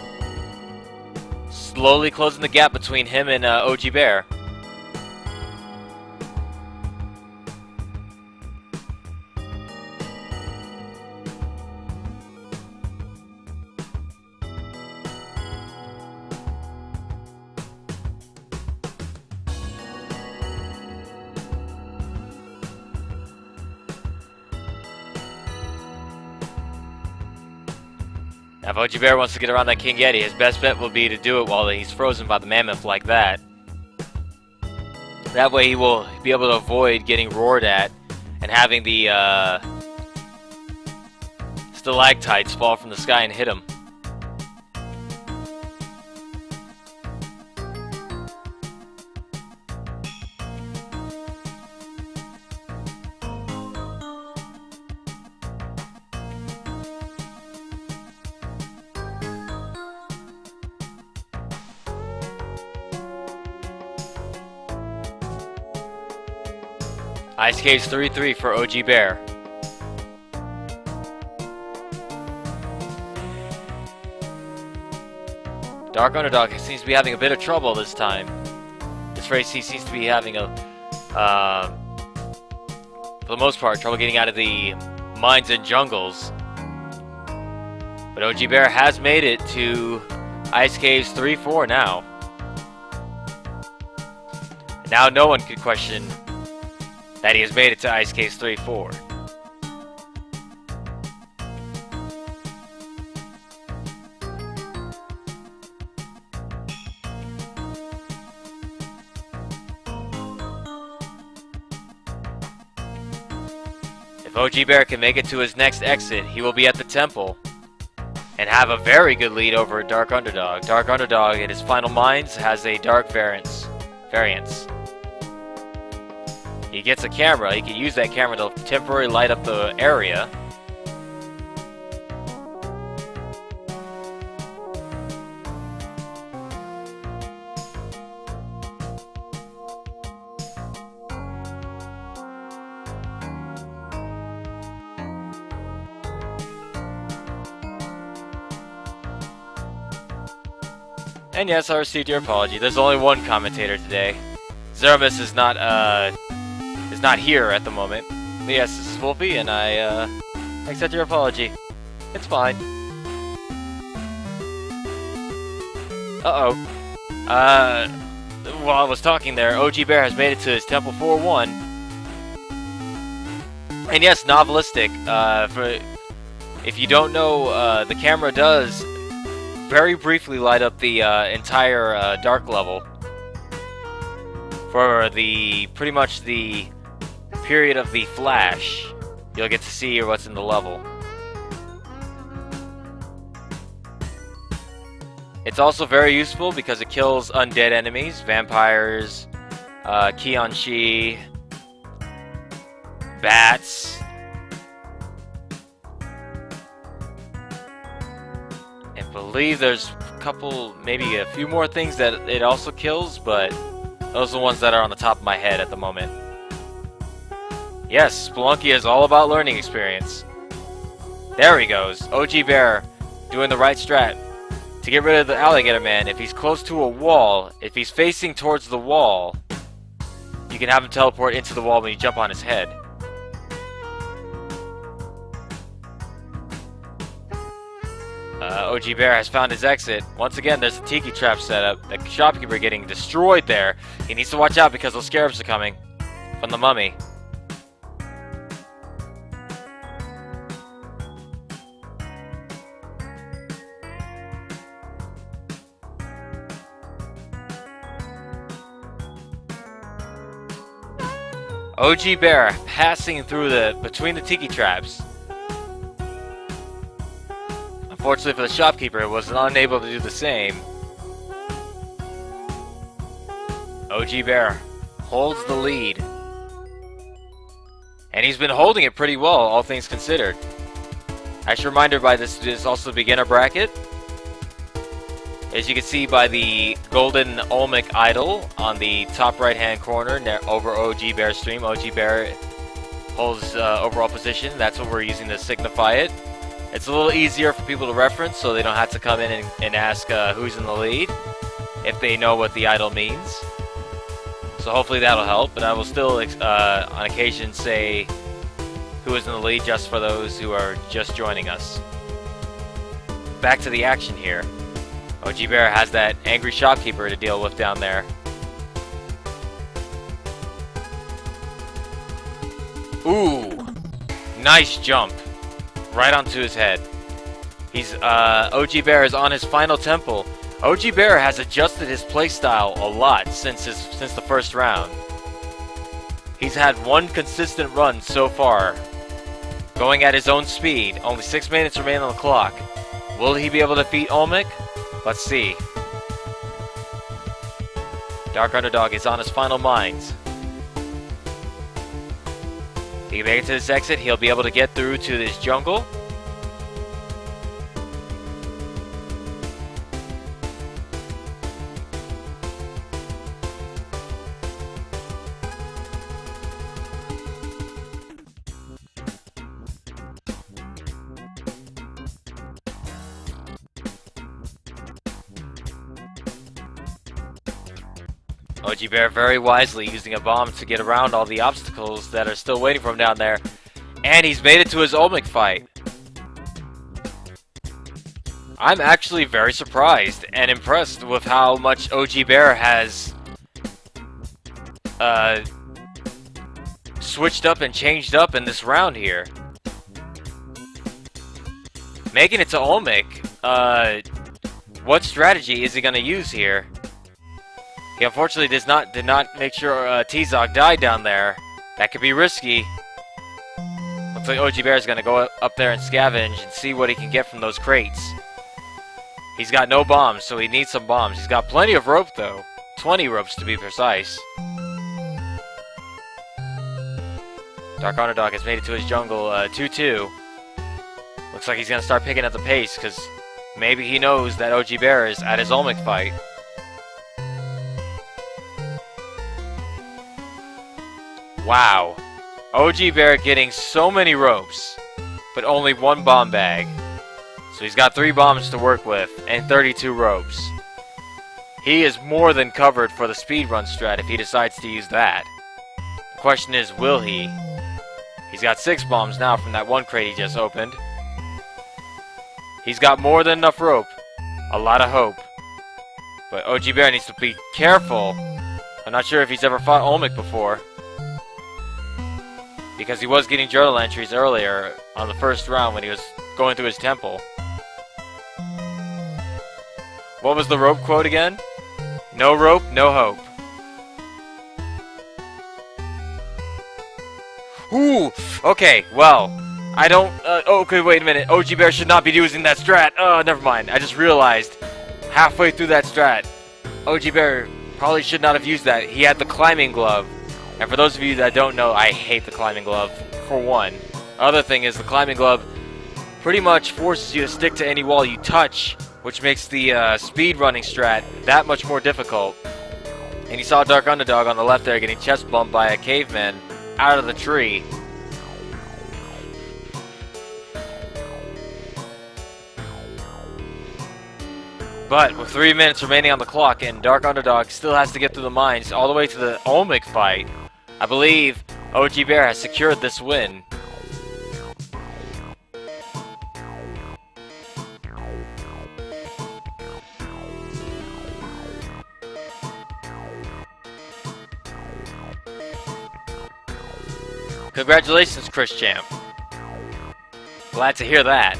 slowly closing the gap between him and OG Bear. Now, if OG Bear wants to get around that King Yeti, his best bet will be to do it while he's frozen by the mammoth like that. That way he will be able to avoid getting roared at and having the stalactites fall from the sky and hit him. Ice Caves 3-3 for OG Bear. DarkunderdoG seems to be having a bit of trouble this time. This race he seems to be having a, for the most part, trouble getting out of the mines and jungles. But OG Bear has made it to Ice Caves 3-4 now. Now no one could question that he has made it to Ice Caves 3-4. If OG Bear can make it to his next exit, he will be at the temple and have a very good lead over DarkunderdoG. DarkunderdoG in his final mines has a dark variance. He gets a camera, he can use that camera to temporarily light up the area. And yes, I received your apology. There's only one commentator today. Zeramis is not here at the moment. But yes, this is Wolfie, and I accept your apology. It's fine. Uh-oh. While I was talking there, OG Bear has made it to his Temple 4-1. And yes, novelistic. If you don't know, the camera does very briefly light up the entire dark level for pretty much the period of the flash. You'll get to see what's in the level. It's also very useful because it kills undead enemies, vampires, Qianshi, bats. I believe there's a couple, maybe a few more things that it also kills, but those are the ones that are on the top of my head at the moment. Yes, Spelunky is all about learning experience. There he goes. OG Bear doing the right strat to get rid of the alligator man. If he's close to a wall, if he's facing towards the wall, you can have him teleport into the wall when you jump on his head. OG Bear has found his exit. Once again, there's a tiki trap set up. The shopkeeper getting destroyed there. He needs to watch out because those scarabs are coming from the mummy. OG Bear passing through between the tiki traps. Unfortunately for the shopkeeper, it was unable to do the same. OG Bear holds the lead. And he's been holding it pretty well, all things considered. As a reminder, this is also the beginner bracket. As you can see by the golden Olmec idol on the top right hand corner over OG Bear's stream, OG Bear holds overall position. That's what we're using to signify it. It's a little easier for people to reference so they don't have to come in and ask who's in the lead. if they know what the idol means. So hopefully that'll help, but I will still on occasion say who is in the lead just for those who are just joining us. Back to the action here. OG Bear has that angry shopkeeper to deal with down there. Ooh, nice jump right onto his head. He's OG Bear is on his final temple. OG Bear has adjusted his playstyle a lot since the first round. He's had one consistent run so far, going at his own speed. Only 6 minutes remain on the clock. Will he be able to defeat Olmec? Let's see. DarkunderdoG is on his final mines. He can make it to this exit. He'll be able to get through to this jungle. OG Bear very wisely using a bomb to get around all the obstacles that are still waiting for him down there. And he's made it to his Olmec fight. I'm actually very surprised and impressed with how much OG Bear has switched up and changed up in this round here. Making it to Olmec, what strategy is he going to use here? He unfortunately did not make sure T-Zog died down there. That could be risky. Looks like OG Bear is going to go up there and scavenge and see what he can get from those crates. He's got no bombs, so he needs some bombs. He's got plenty of rope, though. 20 ropes to be precise. DarkunderdoG has made it to his jungle 2-2. Looks like he's going to start picking up the pace, because maybe he knows that OG Bear is at his Olmec fight. Wow. OG Bear getting so many ropes, but only one bomb bag. So he's got 3 bombs to work with, and 32 ropes. He is more than covered for the speedrun strat if he decides to use that. The question is, will he? He's got 6 bombs now from that one crate he just opened. He's got more than enough rope. A lot of hope. But OG Bear needs to be careful. I'm not sure if he's ever fought Olmec before, because he was getting journal entries earlier on the first round when he was going through his temple. What was the rope quote again? No rope, no hope. Ooh, okay, well, I don't, okay, wait a minute. OG Bear should not be using that strat. Oh, never mind. I just realized halfway through that strat, OG Bear probably should not have used that. He had the climbing glove. And for those of you that don't know, I hate the climbing glove, for one. Other thing is, the climbing glove pretty much forces you to stick to any wall you touch, which makes the speedrunning strat that much more difficult. And you saw DarkunderdoG on the left there getting chest bumped by a caveman out of the tree. But with 3 minutes remaining on the clock and DarkunderdoG still has to get through the mines all the way to the Olmec fight, I believe OG Bear has secured this win. Congratulations, Chris Champ. Glad to hear that.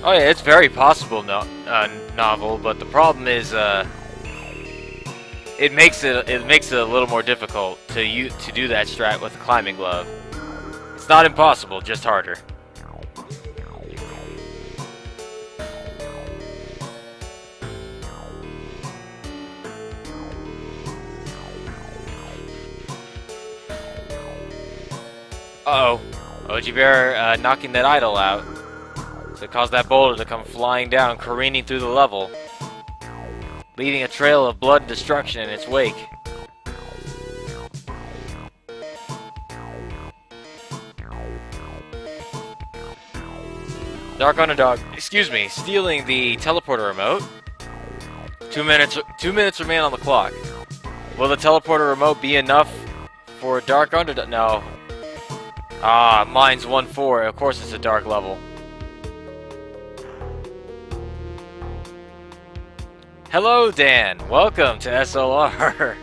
Oh yeah, it's very possible novel, but the problem is it makes it a little more difficult to do that strat with the climbing glove. It's not impossible, just harder. Uh-oh. OG Bear knocking that idol out. So it caused that boulder to come flying down, careening through the level, leaving a trail of blood and destruction in its wake. Dark Underdog, excuse me, stealing the teleporter remote. 2 minutes remain on the clock. Will the teleporter remote be enough for Dark Underdog? No. Ah, mine's 1-4. Of course it's a dark level. Hello, Dan. Welcome to SLR.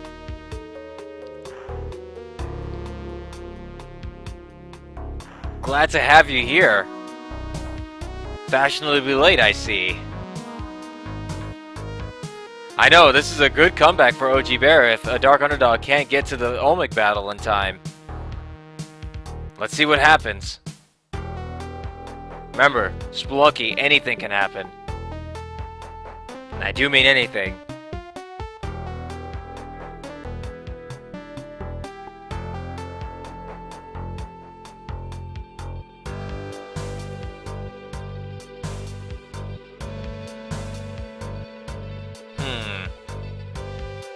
Glad to have you here. Fashionably late, I see. I know, this is a good comeback for OG Bear if a Dark Underdog can't get to the Olmec battle in time. Let's see what happens. Remember, Spelunky, anything can happen. And I do mean anything.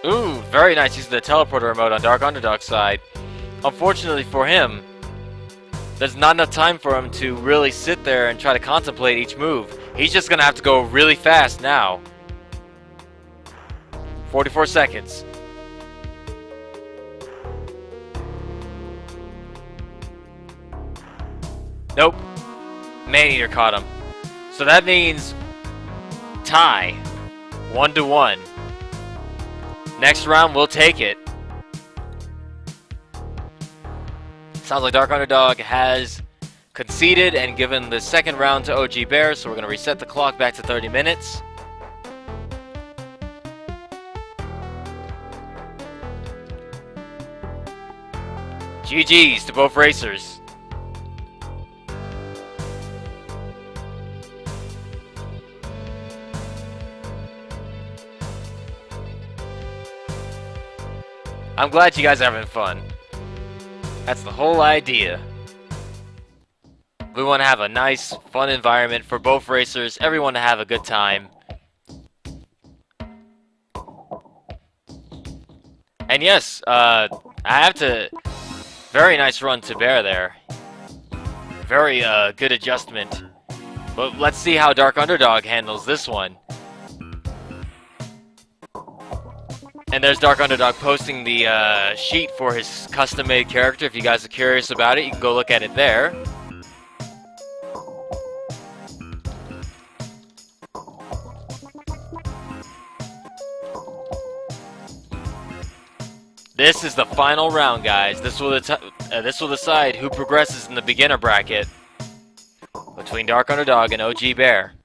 Ooh, very nice using the teleporter remote on Dark Underdog's side. Unfortunately for him, there's not enough time for him to really sit there and try to contemplate each move. He's just gonna have to go really fast now. 44 seconds. Nope. Maneater caught him. So that means tie. 1-1. Next round, we'll take it. Sounds like Dark Underdog has conceded and given the second round to OG Bear, so we're going to reset the clock back to 30 minutes. GG's to both racers. I'm glad you guys are having fun. That's the whole idea. We want to have a nice, fun environment for both racers, everyone to have a good time. And yes, I have to... Very nice run to Bear there. Very good adjustment. But let's see how Dark Underdog handles this one. And there's Dark Underdog posting the sheet for his custom-made character. If you guys are curious about it, you can go look at it there. This is the final round, guys. This will decide who progresses in the beginner bracket between Dark Underdog and OG Bear.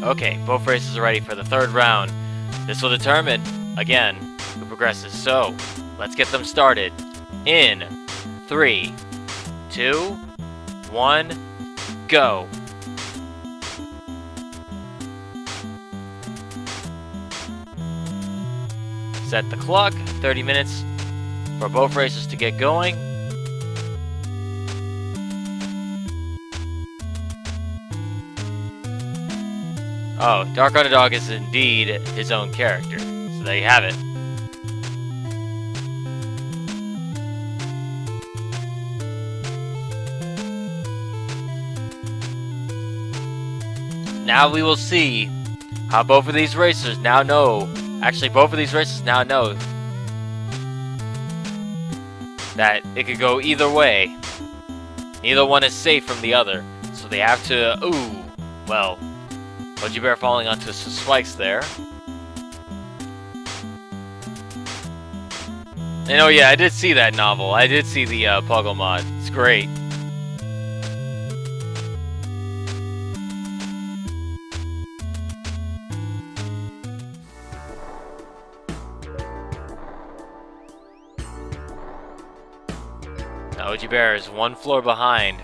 Okay, both races are ready for the third round. This will determine, again, who progresses. So, let's get them started. In 3, 2, 1, go. Set the clock, 30 minutes for both races to get going. Oh, Dark Underdog is indeed his own character. So there you have it. Now we will see how both of these racers now know. Actually, both of these racers now know that it could go either way. Neither one is safe from the other, so they have to... Ooh, well, Goji Bear falling onto some spikes there. And oh yeah, I did see that novel. I did see the Puggle mod. It's great. Now Goji Bear is one floor behind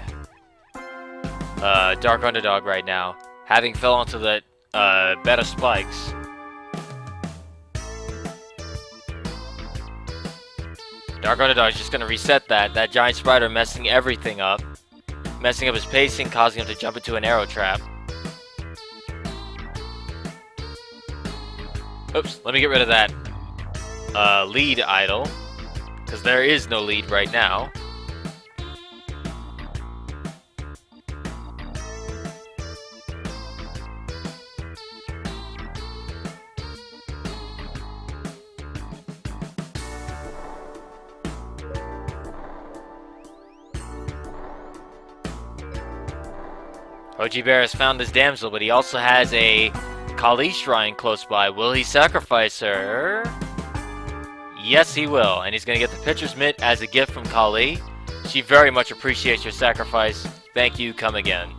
DarkunderdoG right now, having fell onto the bed of spikes. DarkunderdoG is just going to reset that. That giant spider messing everything up. Messing up his pacing, causing him to jump into an arrow trap. Oops, let me get rid of that lead idol. Because there is no lead right now. Goji Bear has found his damsel, but he also has a Kali shrine close by. Will he sacrifice her? Yes, he will. And he's going to get the pitcher's mitt as a gift from Kali. She very much appreciates your sacrifice. Thank you. Come again.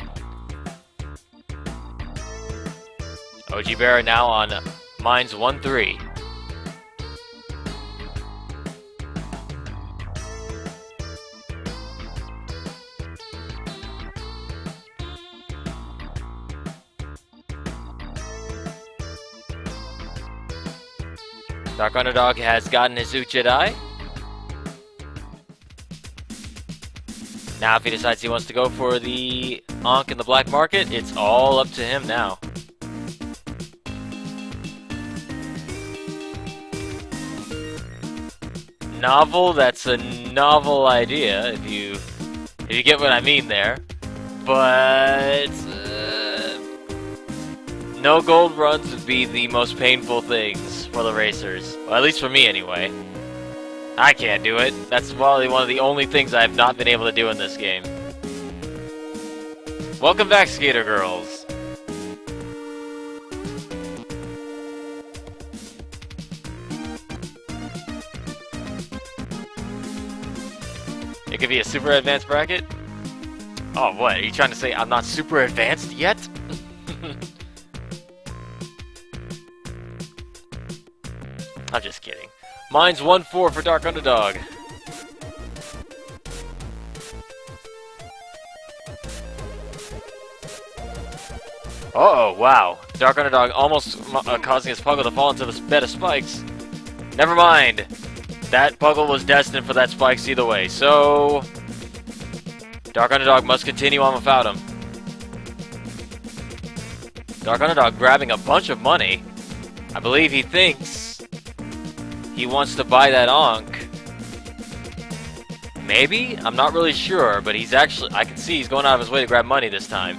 Goji Bear now on mines 1-3. DarkunderdoG has gotten his Uchidai. Now if he decides he wants to go for the Ankh in the black market, it's all up to him now. Novel, that's a novel idea, if you get what I mean there. But no gold runs would be the most painful things for the racers. Well, at least for me, anyway. I can't do it. That's probably one of the only things I have not been able to do in this game. Welcome back, Skater Girls. It could be a super advanced bracket? Oh, what? Are you trying to say I'm not super advanced yet? I'm just kidding. Mine's 1-4 for DarkunderdoG. Uh-oh, wow. DarkunderdoG almost causing his Puggle to fall into the bed of spikes. Never mind. That Puggle was destined for that spikes either way, so DarkunderdoG must continue on without him. DarkunderdoG grabbing a bunch of money. I believe he thinks he wants to buy that Ankh. Maybe? I'm not really sure, but he's actually... I can see he's going out of his way to grab money this time.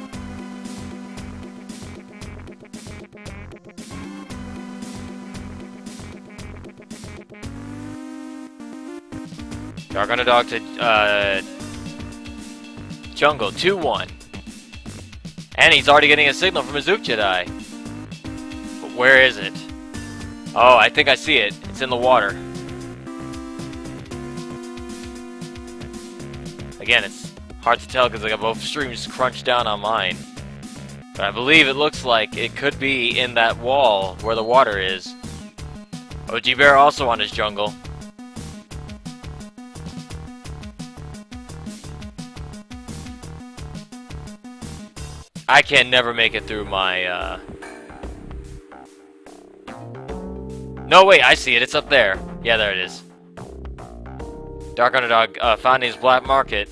DarkunderdoG to Jungle, 2-1. And he's already getting a signal from his Uchidai. But where is it? Oh, I think I see it. It's in the water. Again, it's hard to tell because I got both streams crunched down on mine. But I believe it looks like it could be in that wall where the water is. Goji Bear also on his jungle. I can never make it through my, No, wait, I see it. It's up there. Yeah, there it is. DarkunderdoG found his black market.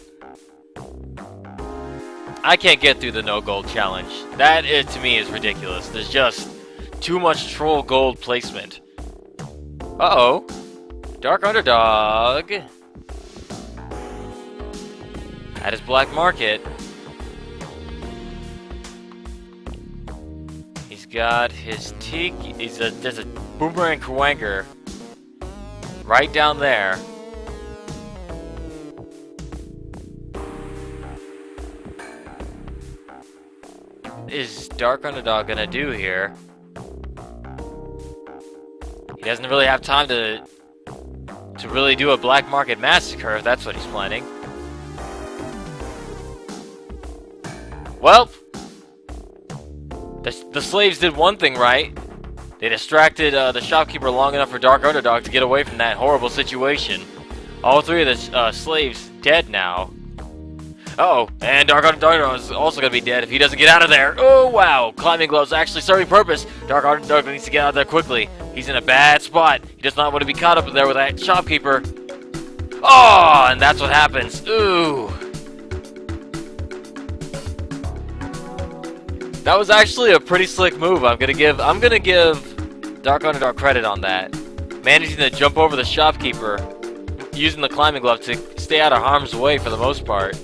I can't get through the no gold challenge. That, to me, is ridiculous. There's just too much troll gold placement. Uh-oh. DarkunderdoG at his black market. He's got his tiki. There's a boomerang Kwanger right down there. what is DarkunderdoG gonna do here? He doesn't really have time to really do a black market massacre, if that's what he's planning. Well, the slaves did one thing right. They distracted the shopkeeper long enough for DarkunderdoG to get away from that horrible situation. All three of the slaves dead now. Uh-oh, and DarkunderdoG is also going to be dead if he doesn't get out of there. Oh, wow, climbing gloves actually serving purpose. DarkunderdoG needs to get out of there quickly. He's in a bad spot. He does not want to be caught up in there with that shopkeeper. Oh, and that's what happens. Ooh. That was actually a pretty slick move. I'm gonna give DarkunderdoG credit on that. Managing to jump over the shopkeeper, using the climbing glove to stay out of harm's way for the most part.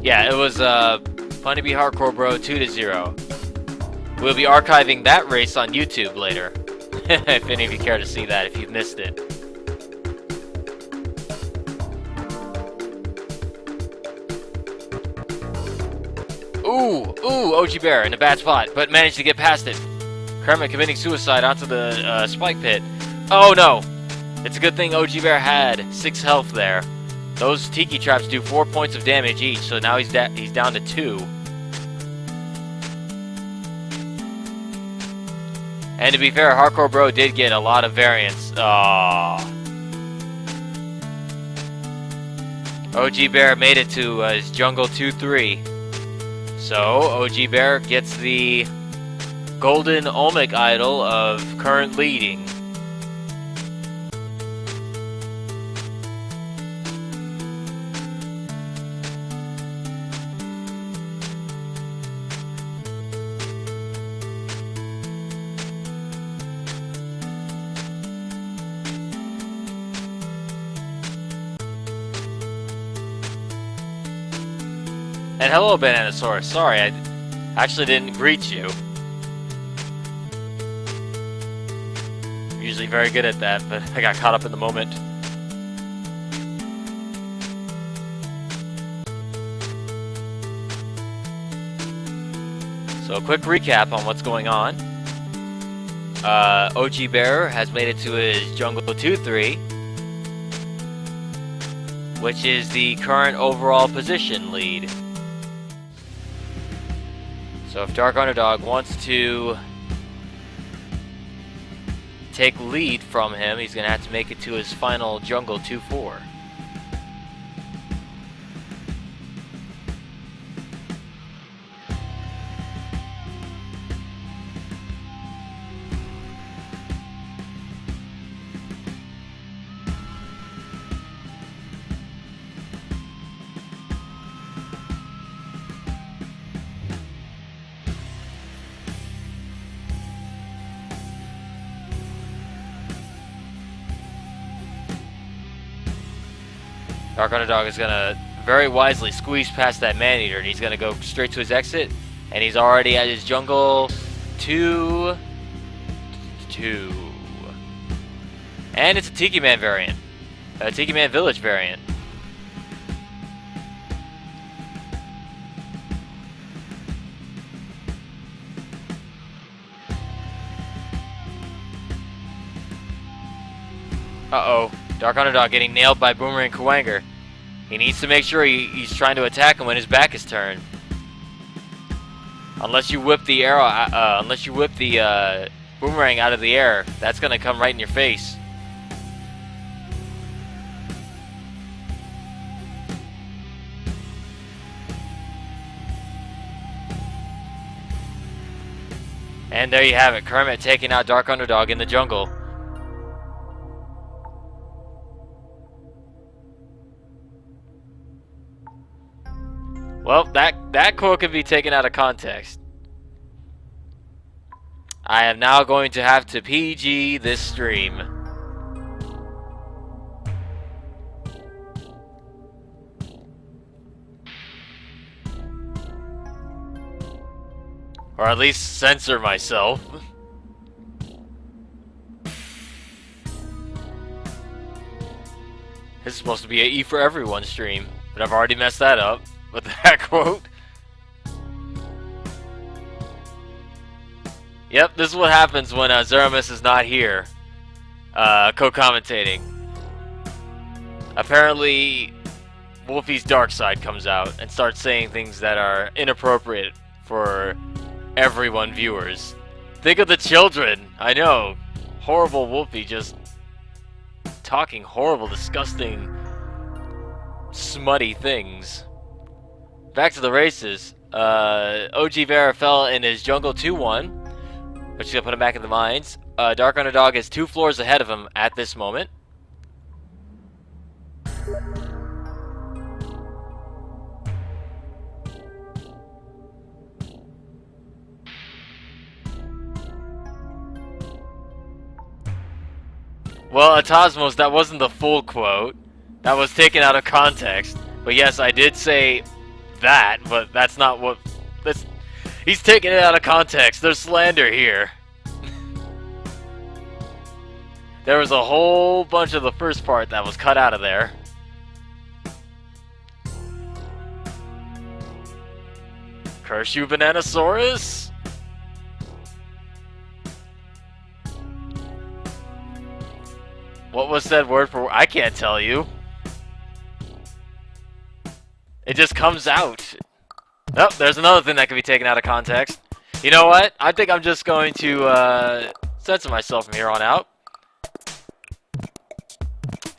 Yeah, it was Funny Be Hardcore Bro 2-0. We'll be archiving that race on YouTube later. If any of you care to see that, if you've missed it. Ooh, OG Bear in a bad spot, but managed to get past it. Kermit committing suicide onto the spike pit. Oh no! It's a good thing OG Bear had 6 health there. Those tiki traps do 4 points of damage each, so now he's down to 2. And to be fair, Hardcore Bro did get a lot of variants. Aww. OG Bear made it to his Jungle 2-3. So, OG Bear gets the Golden Olmec Idol of current leading. And hello, Bananasaurus. Sorry, I actually didn't greet you. I'm usually very good at that, but I got caught up in the moment. So a quick recap on what's going on. OG Bear has made it to his Jungle 2-3, which is the current overall position lead. So if DarkunderdoG wants to take lead from him, he's going to have to make it to his final Jungle 2-4. DarkunderdoG is going to very wisely squeeze past that Maneater, and he's going to go straight to his exit, and he's already at his Jungle 2-2. And it's a Tiki Man variant. A Tiki Man Village variant. Uh-oh. DarkunderdoG getting nailed by Boomerang Kawanger. He needs to make sure he's trying to attack him when his back is turned. Unless you whip the arrow, unless you whip the boomerang out of the air, that's gonna come right in your face. And there you have it, Kermit taking out DarkunderdoG in the jungle. Well, that quote can be taken out of context. I am now going to have to PG this stream. Or at least censor myself. This is supposed to be a E for everyone stream, but I've already messed that up with that quote. Yep, this is what happens when Zeramis is not here, co-commentating. Apparently, Wolfie's dark side comes out and starts saying things that are inappropriate for everyone viewers. Think of the children. I know. Horrible Wolfie just talking horrible, disgusting, smutty things. Back to the races. OG Vera fell in his Jungle 2-1. But she's gonna put him back in the mines. DarkunderdoG is 2 floors ahead of him at this moment. Well, Atasmos, that wasn't the full quote. That was taken out of context. But yes, I did say that, but that's not what... He's taking it out of context. There's slander here. There was a whole bunch of the first part that was cut out of there. Curse you, Bananasaurus! What was said word for word? I can't tell you. It just comes out. Oh, there's another thing that can be taken out of context. You know what? I think I'm just going to censor myself from here on out.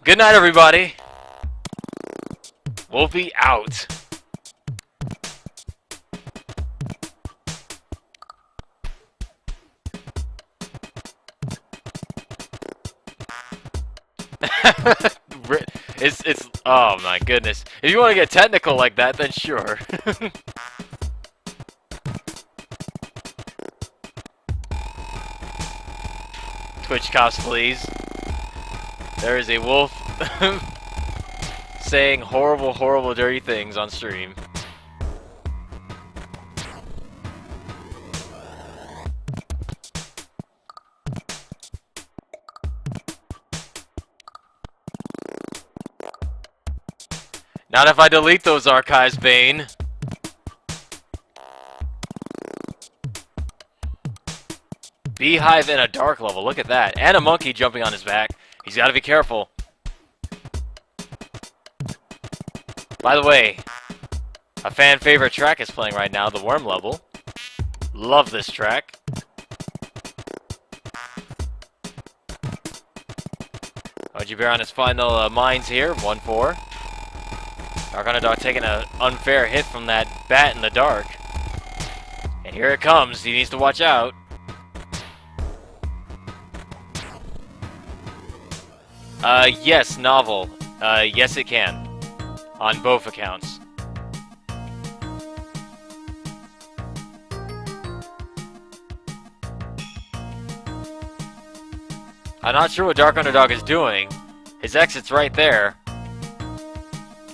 Good night, everybody. Wolfie out. It's oh my goodness. If you want to get technical like that, then sure. Twitch cops, please. There is a wolf saying horrible, horrible, dirty things on stream. Not if I delete those archives, Bane. Beehive in a dark level, look at that. And a monkey jumping on his back. He's got to be careful. By the way, a fan favorite track is playing right now, the Worm level. Love this track. OG Bear on his final mines here, 1-4. DarkunderdoG taking an unfair hit from that bat in the dark. And here it comes. He needs to watch out. Yes, novel. Yes it can. On both accounts. I'm not sure what DarkunderdoG is doing. His exit's right there.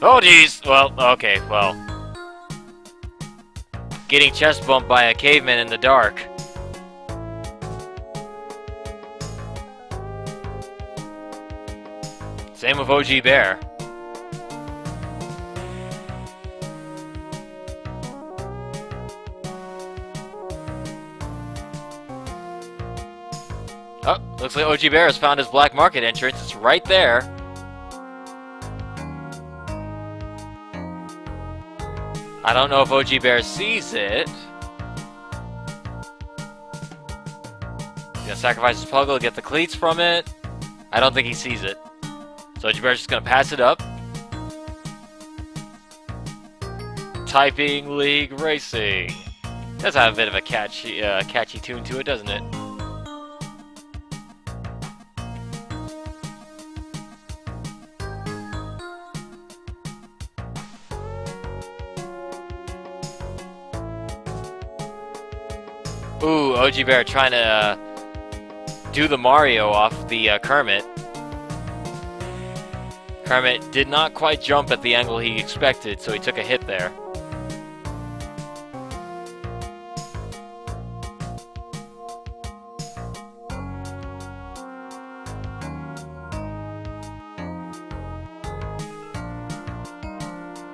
Oh jeez! Well, okay, well. Getting chest bumped by a caveman in the dark. Same with OG Bear. Oh, looks like OG Bear has found his black market entrance. It's right there. I don't know if OG Bear sees it. He's gonna sacrifice his Puggle to get the cleats from it. I don't think he sees it. So OG Bear's just gonna pass it up. Typing League Racing. Does have a bit of a catchy tune to it, doesn't it? Ooh, OG Bear trying to do the Mario off the Kermit. Kermit did not quite jump at the angle he expected, so he took a hit there.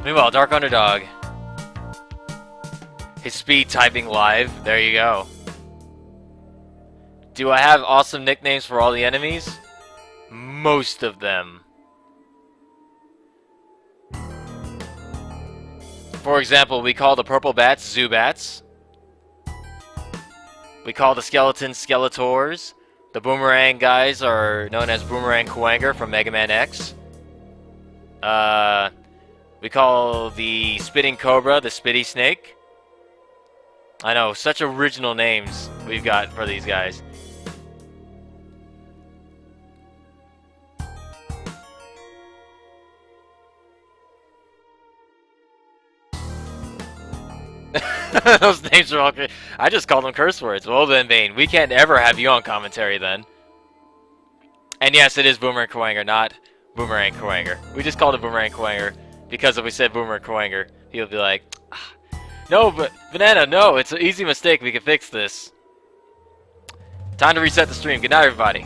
Meanwhile, Dark Underdog. His speed typing live. There you go. Do I have awesome nicknames for all the enemies? Most of them. For example, we call the purple bats Zubats. We call the skeletons Skeletors. The boomerang guys are known as Boomerang Kuwanger from Mega Man X. We call the spitting cobra the Spitty Snake. I know, such original names we've got for these guys. Those names are all good. I just called them curse words. Well then, Vane, we can't ever have you on commentary then. And yes, it is Boomerang Kuwanger, not Boomerang Kuwanger. We just called it Boomerang Kuwanger because if we said Boomerang Kuwanger, he'll be like, ah, no, but Banana, no, it's an easy mistake. We can fix this. Time to reset the stream. Good night, everybody.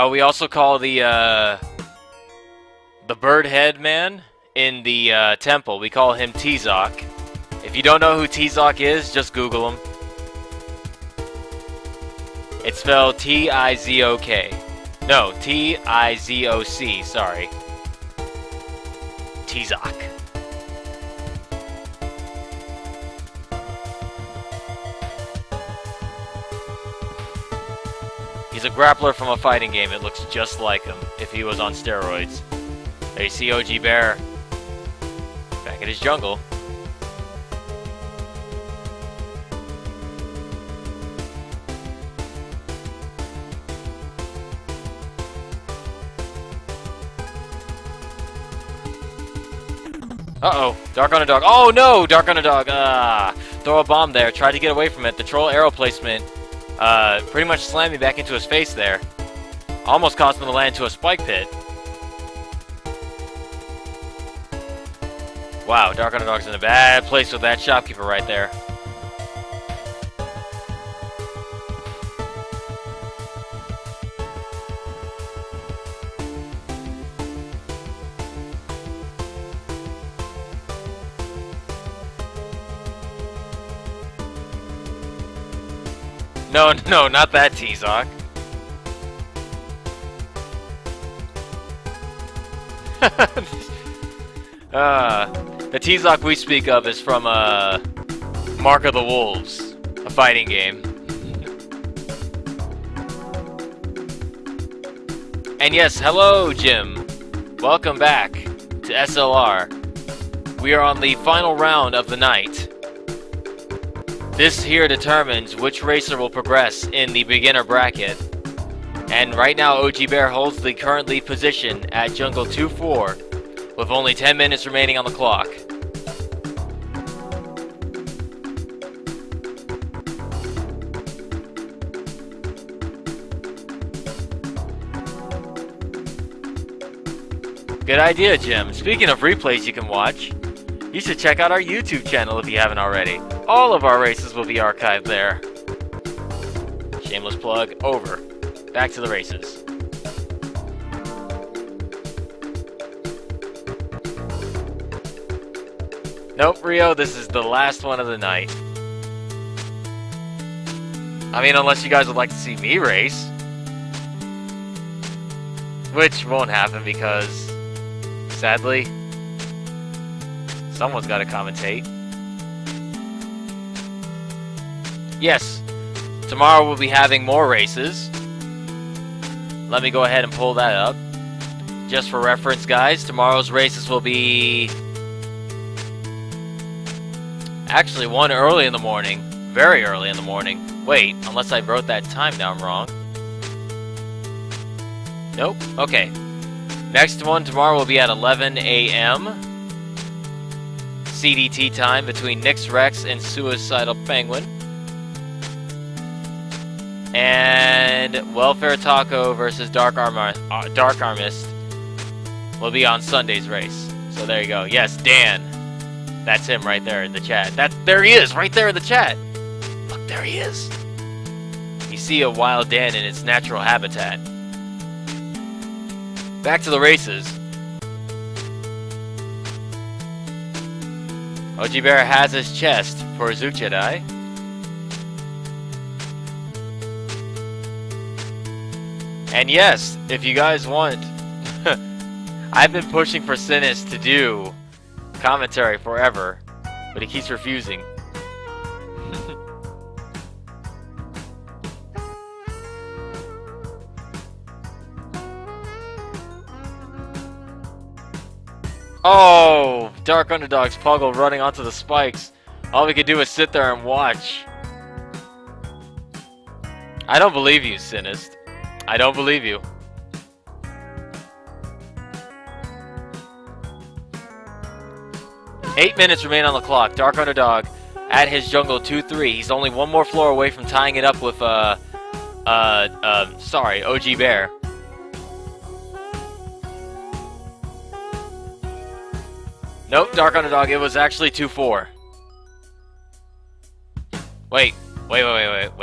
We also call the bird head man in the temple. We call him T-Zoc. If you don't know who T-Zoc is, just Google him. It's spelled T-I-Z-O-K. No, T-I-Z-O-C, sorry. T-Zoc. He's a grappler from a fighting game. It looks just like him if he was on steroids. There you see OG Bear back in his jungle. Uh-oh, Dark Underdog. Oh no, Dark Underdog. Throw a bomb there. Tried to get away from it. The troll arrow placement pretty much slammed me back into his face there. Almost caused him to land into a spike pit. Wow, Dark Underdog's in a bad place with that shopkeeper right there. No, no, not that T-Zoc. The T-Zoc we speak of is from Mark of the Wolves, a fighting game. And yes, hello Jim. Welcome back to SLR. We are on the final round of the night. This here determines which racer will progress in the beginner bracket. And right now OG Bear holds the current lead position at Jungle 2-4 with only 10 minutes remaining on the clock. Good idea, Jim. Speaking of replays you can watch, you should check out our YouTube channel if you haven't already. All of our races will be archived there. Shameless plug, over. Back to the races. Nope, Rio, this is the last one of the night. I mean, unless you guys would like to see me race. Which won't happen because, sadly, someone's got to commentate. Yes, tomorrow we'll be having more races. Let me go ahead and pull that up. Just for reference, guys, tomorrow's races will be actually one early in the morning. Very early in the morning. Wait, unless I wrote that time down wrong. Nope, okay. Next one tomorrow will be at 11 a.m. CDT time between Nyx Rex and Suicidal Penguin. And Welfare Taco versus Dark Armist will be on Sunday's race. So there you go. Yes, Dan. That's him right there in the chat. There he is, right there in the chat. Look, there he is. You see a wild Dan in its natural habitat. Back to the races. OG Bear has his chest for Zuchedai. And yes, if you guys want, I've been pushing for Sinis to do commentary forever, but he keeps refusing. Oh, Dark Underdog's Puggle running onto the spikes. All we could do is sit there and watch. I don't believe you, Sinist. I don't believe you. Eight minutes remain on the clock. Dark Underdog at his jungle 2-3. He's only one more floor away from tying it up with sorry, OG Bear. Nope, Dark Underdog, it was actually 2-4. Wait. That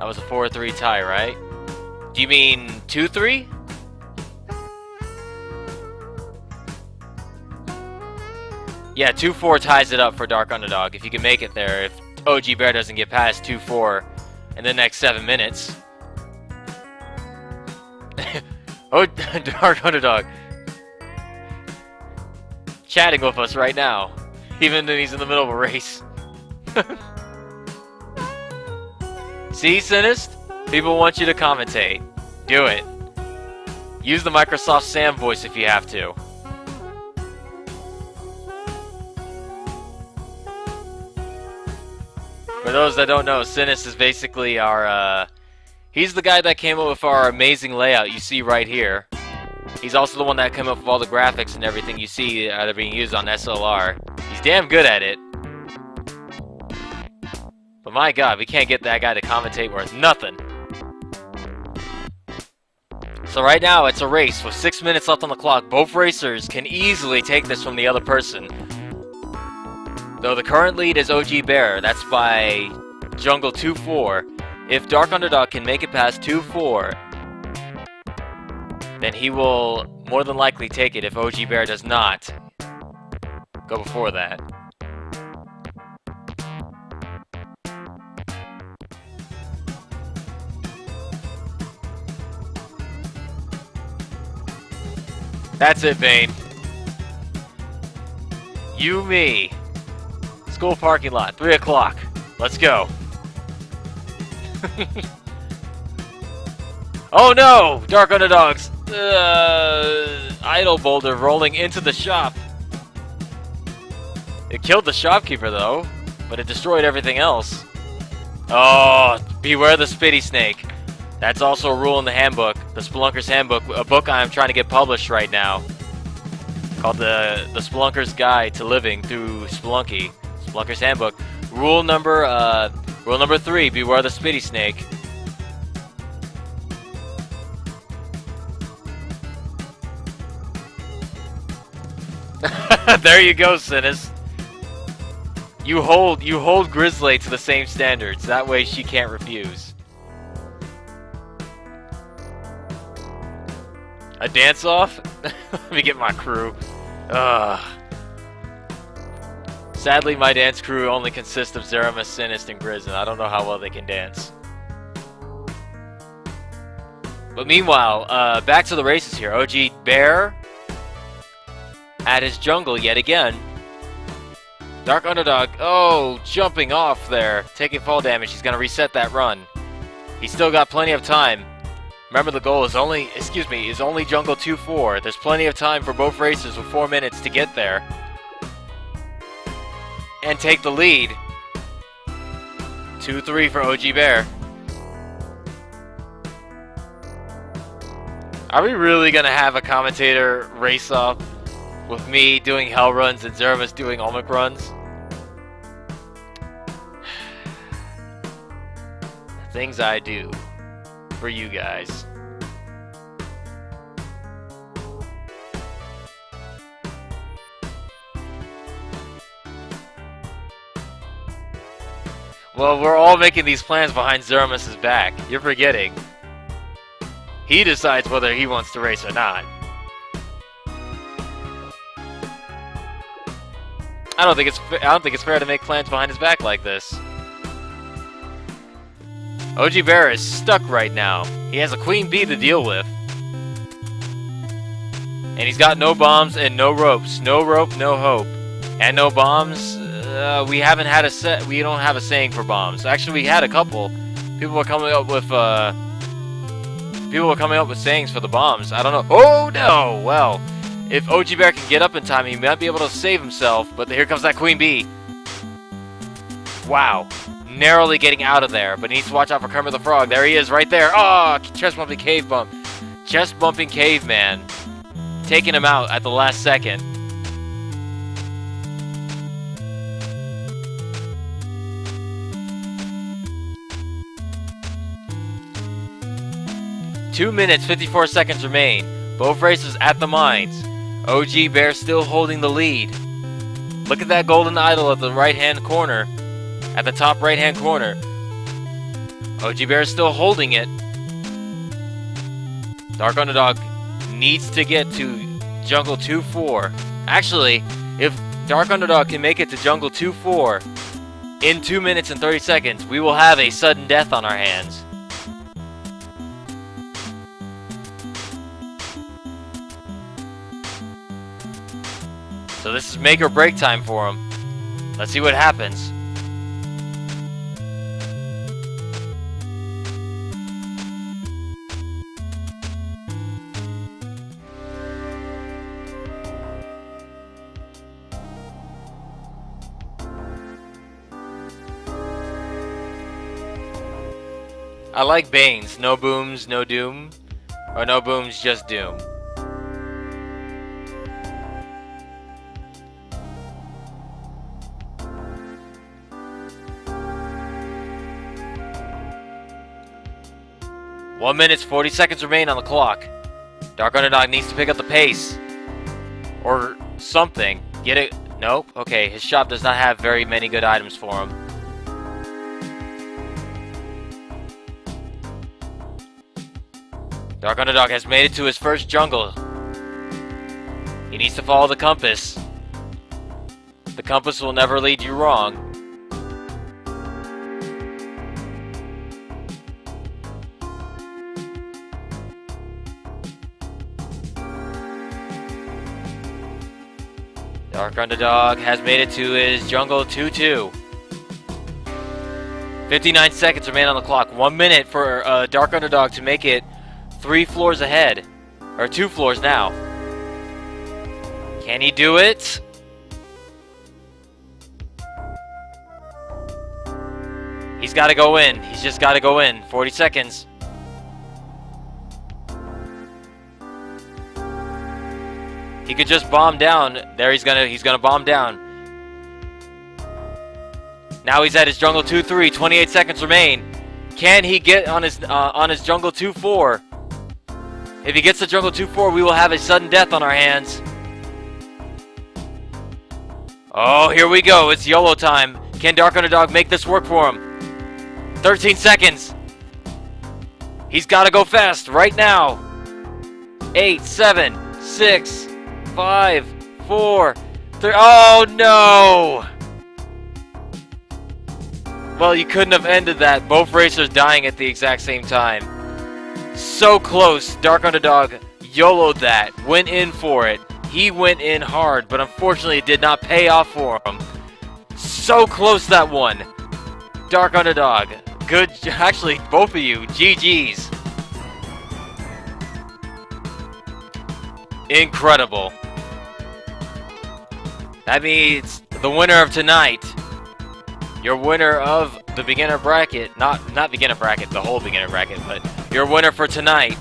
was a 4-3 tie, right? Do you mean 2-3? Yeah, 2-4 ties it up for Dark Underdog. If you can make it there, if OG Bear doesn't get past 2-4 in the next 7 minutes. Oh, Dark Underdog. Chatting with us right now, even though he's in the middle of a race. See, Sinist? People want you to commentate. Do it. Use the Microsoft Sam voice if you have to. For those that don't know, Sinist is basically our, he's the guy that came up with our amazing layout you see right here. He's also the one that came up with all the graphics and everything you see that are being used on SLR. He's damn good at it. But my god, we can't get that guy to commentate worth nothing. So right now, it's a race with 6 minutes left on the clock. Both racers can easily take this from the other person. Though the current lead is OG Bear. That's by Jungle 2-4. If Dark Underdog can make it past 2-4, then he will more than likely take it if OG Bear does not go before that. That's it, Bane. You, me. School parking lot, 3 o'clock. Let's go. Oh no! Dark Underdogs. Idle boulder rolling into the shop. It killed the shopkeeper though, but it destroyed everything else. Oh, beware the spitty snake. That's also a rule in the handbook, the Spelunker's Handbook, a book I'm trying to get published right now, called the Spelunker's Guide to Living through Spelunky. Spelunker's Handbook. Rule number 3: beware the spitty snake. There you go, Sinis. You hold Grizzly to the same standards. That way she can't refuse. A dance-off? Let me get my crew. Sadly, my dance crew only consists of Zeramus, Sinist, and Grizz, and I don't know how well they can dance. But meanwhile, back to the races here. OG Bear at his jungle yet again. Dark Underdog, oh, jumping off there, taking fall damage. He's going to reset that run. He's still got plenty of time. Remember, the goal is only jungle 2-4. There's plenty of time for both racers with 4 minutes to get there and take the lead. 2-3 for OG Bear. Are we really going to have a commentator race off with me doing hell runs and Zeramus doing Olmec runs? Things I do for you guys. Well, we're all making these plans behind Zeramus's back. You're forgetting. He decides whether he wants to race or not. I don't think it's fair to make plans behind his back like this. OG Bear is stuck right now. He has a Queen Bee to deal with. And he's got no bombs and no ropes. No rope, no hope. And no bombs. We haven't had a set. We don't have a saying for bombs. Actually, we had a couple. People were coming up with sayings for the bombs. I don't know. Oh no! Well, if OG Bear can get up in time, he might be able to save himself. But here comes that Queen Bee. Wow, narrowly getting out of there. But he needs to watch out for Kermit the Frog. There he is, right there. Oh, chest bumping cave bump. Chest bumping caveman, taking him out at the last second. Two minutes, 54 seconds remain. Both racers at the mines. OG Bear still holding the lead. Look at that golden idol at the right-hand corner. At the top right-hand corner. OG Bear is still holding it. DarkunderdoG needs to get to Jungle 2-4. Actually, if DarkunderdoG can make it to Jungle 2-4 in 2 minutes and 30 seconds, we will have a sudden death on our hands. So this is make or break time for him. Let's see what happens. I like Banes. No booms, no doom. Or no booms, just doom. One minute, 40 seconds remain on the clock. DarkunderdoG needs to pick up the pace. Or something. Get it? Nope. Okay, his shop does not have very many good items for him. DarkunderdoG has made it to his first jungle. He needs to follow the compass. The compass will never lead you wrong. DarkunderdoG has made it to his Jungle 2-2. 59 seconds remain on the clock. 1 minute for DarkunderdoG to make it 3 floors ahead. Or 2 floors now. Can he do it? He's got to go in. He's just got to go in. 40 seconds. He could just bomb down. There he's gonna bomb down. Now he's at his Jungle 2-3. 28 seconds remain. Can he get on his Jungle 2-4? If he gets to Jungle 2-4, we will have a sudden death on our hands. Oh, here we go. It's YOLO time. Can DarkunderdoG make this work for him? 13 seconds. He's got to go fast right now. 8, 7, 6, 5, 4, 3. Oh no! Well, you couldn't have ended that. Both racers dying at the exact same time. So close. DarkunderdoG YOLO'd that. Went in for it. He went in hard, but unfortunately it did not pay off for him. So close that one. DarkunderdoG. Good. Actually, both of you. GG's. Incredible. That means the winner of tonight, your winner of the beginner bracket, not beginner bracket, the whole beginner bracket, but your winner for tonight,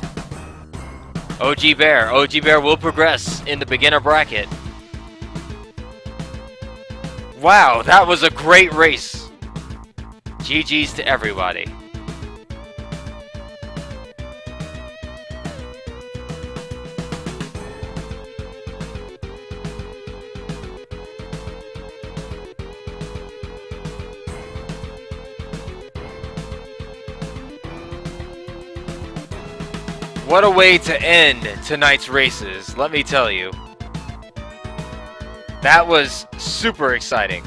OG Bear. OG Bear will progress in the beginner bracket. Wow, that was a great race. GG's to everybody. What a way to end tonight's races, let me tell you. That was super exciting.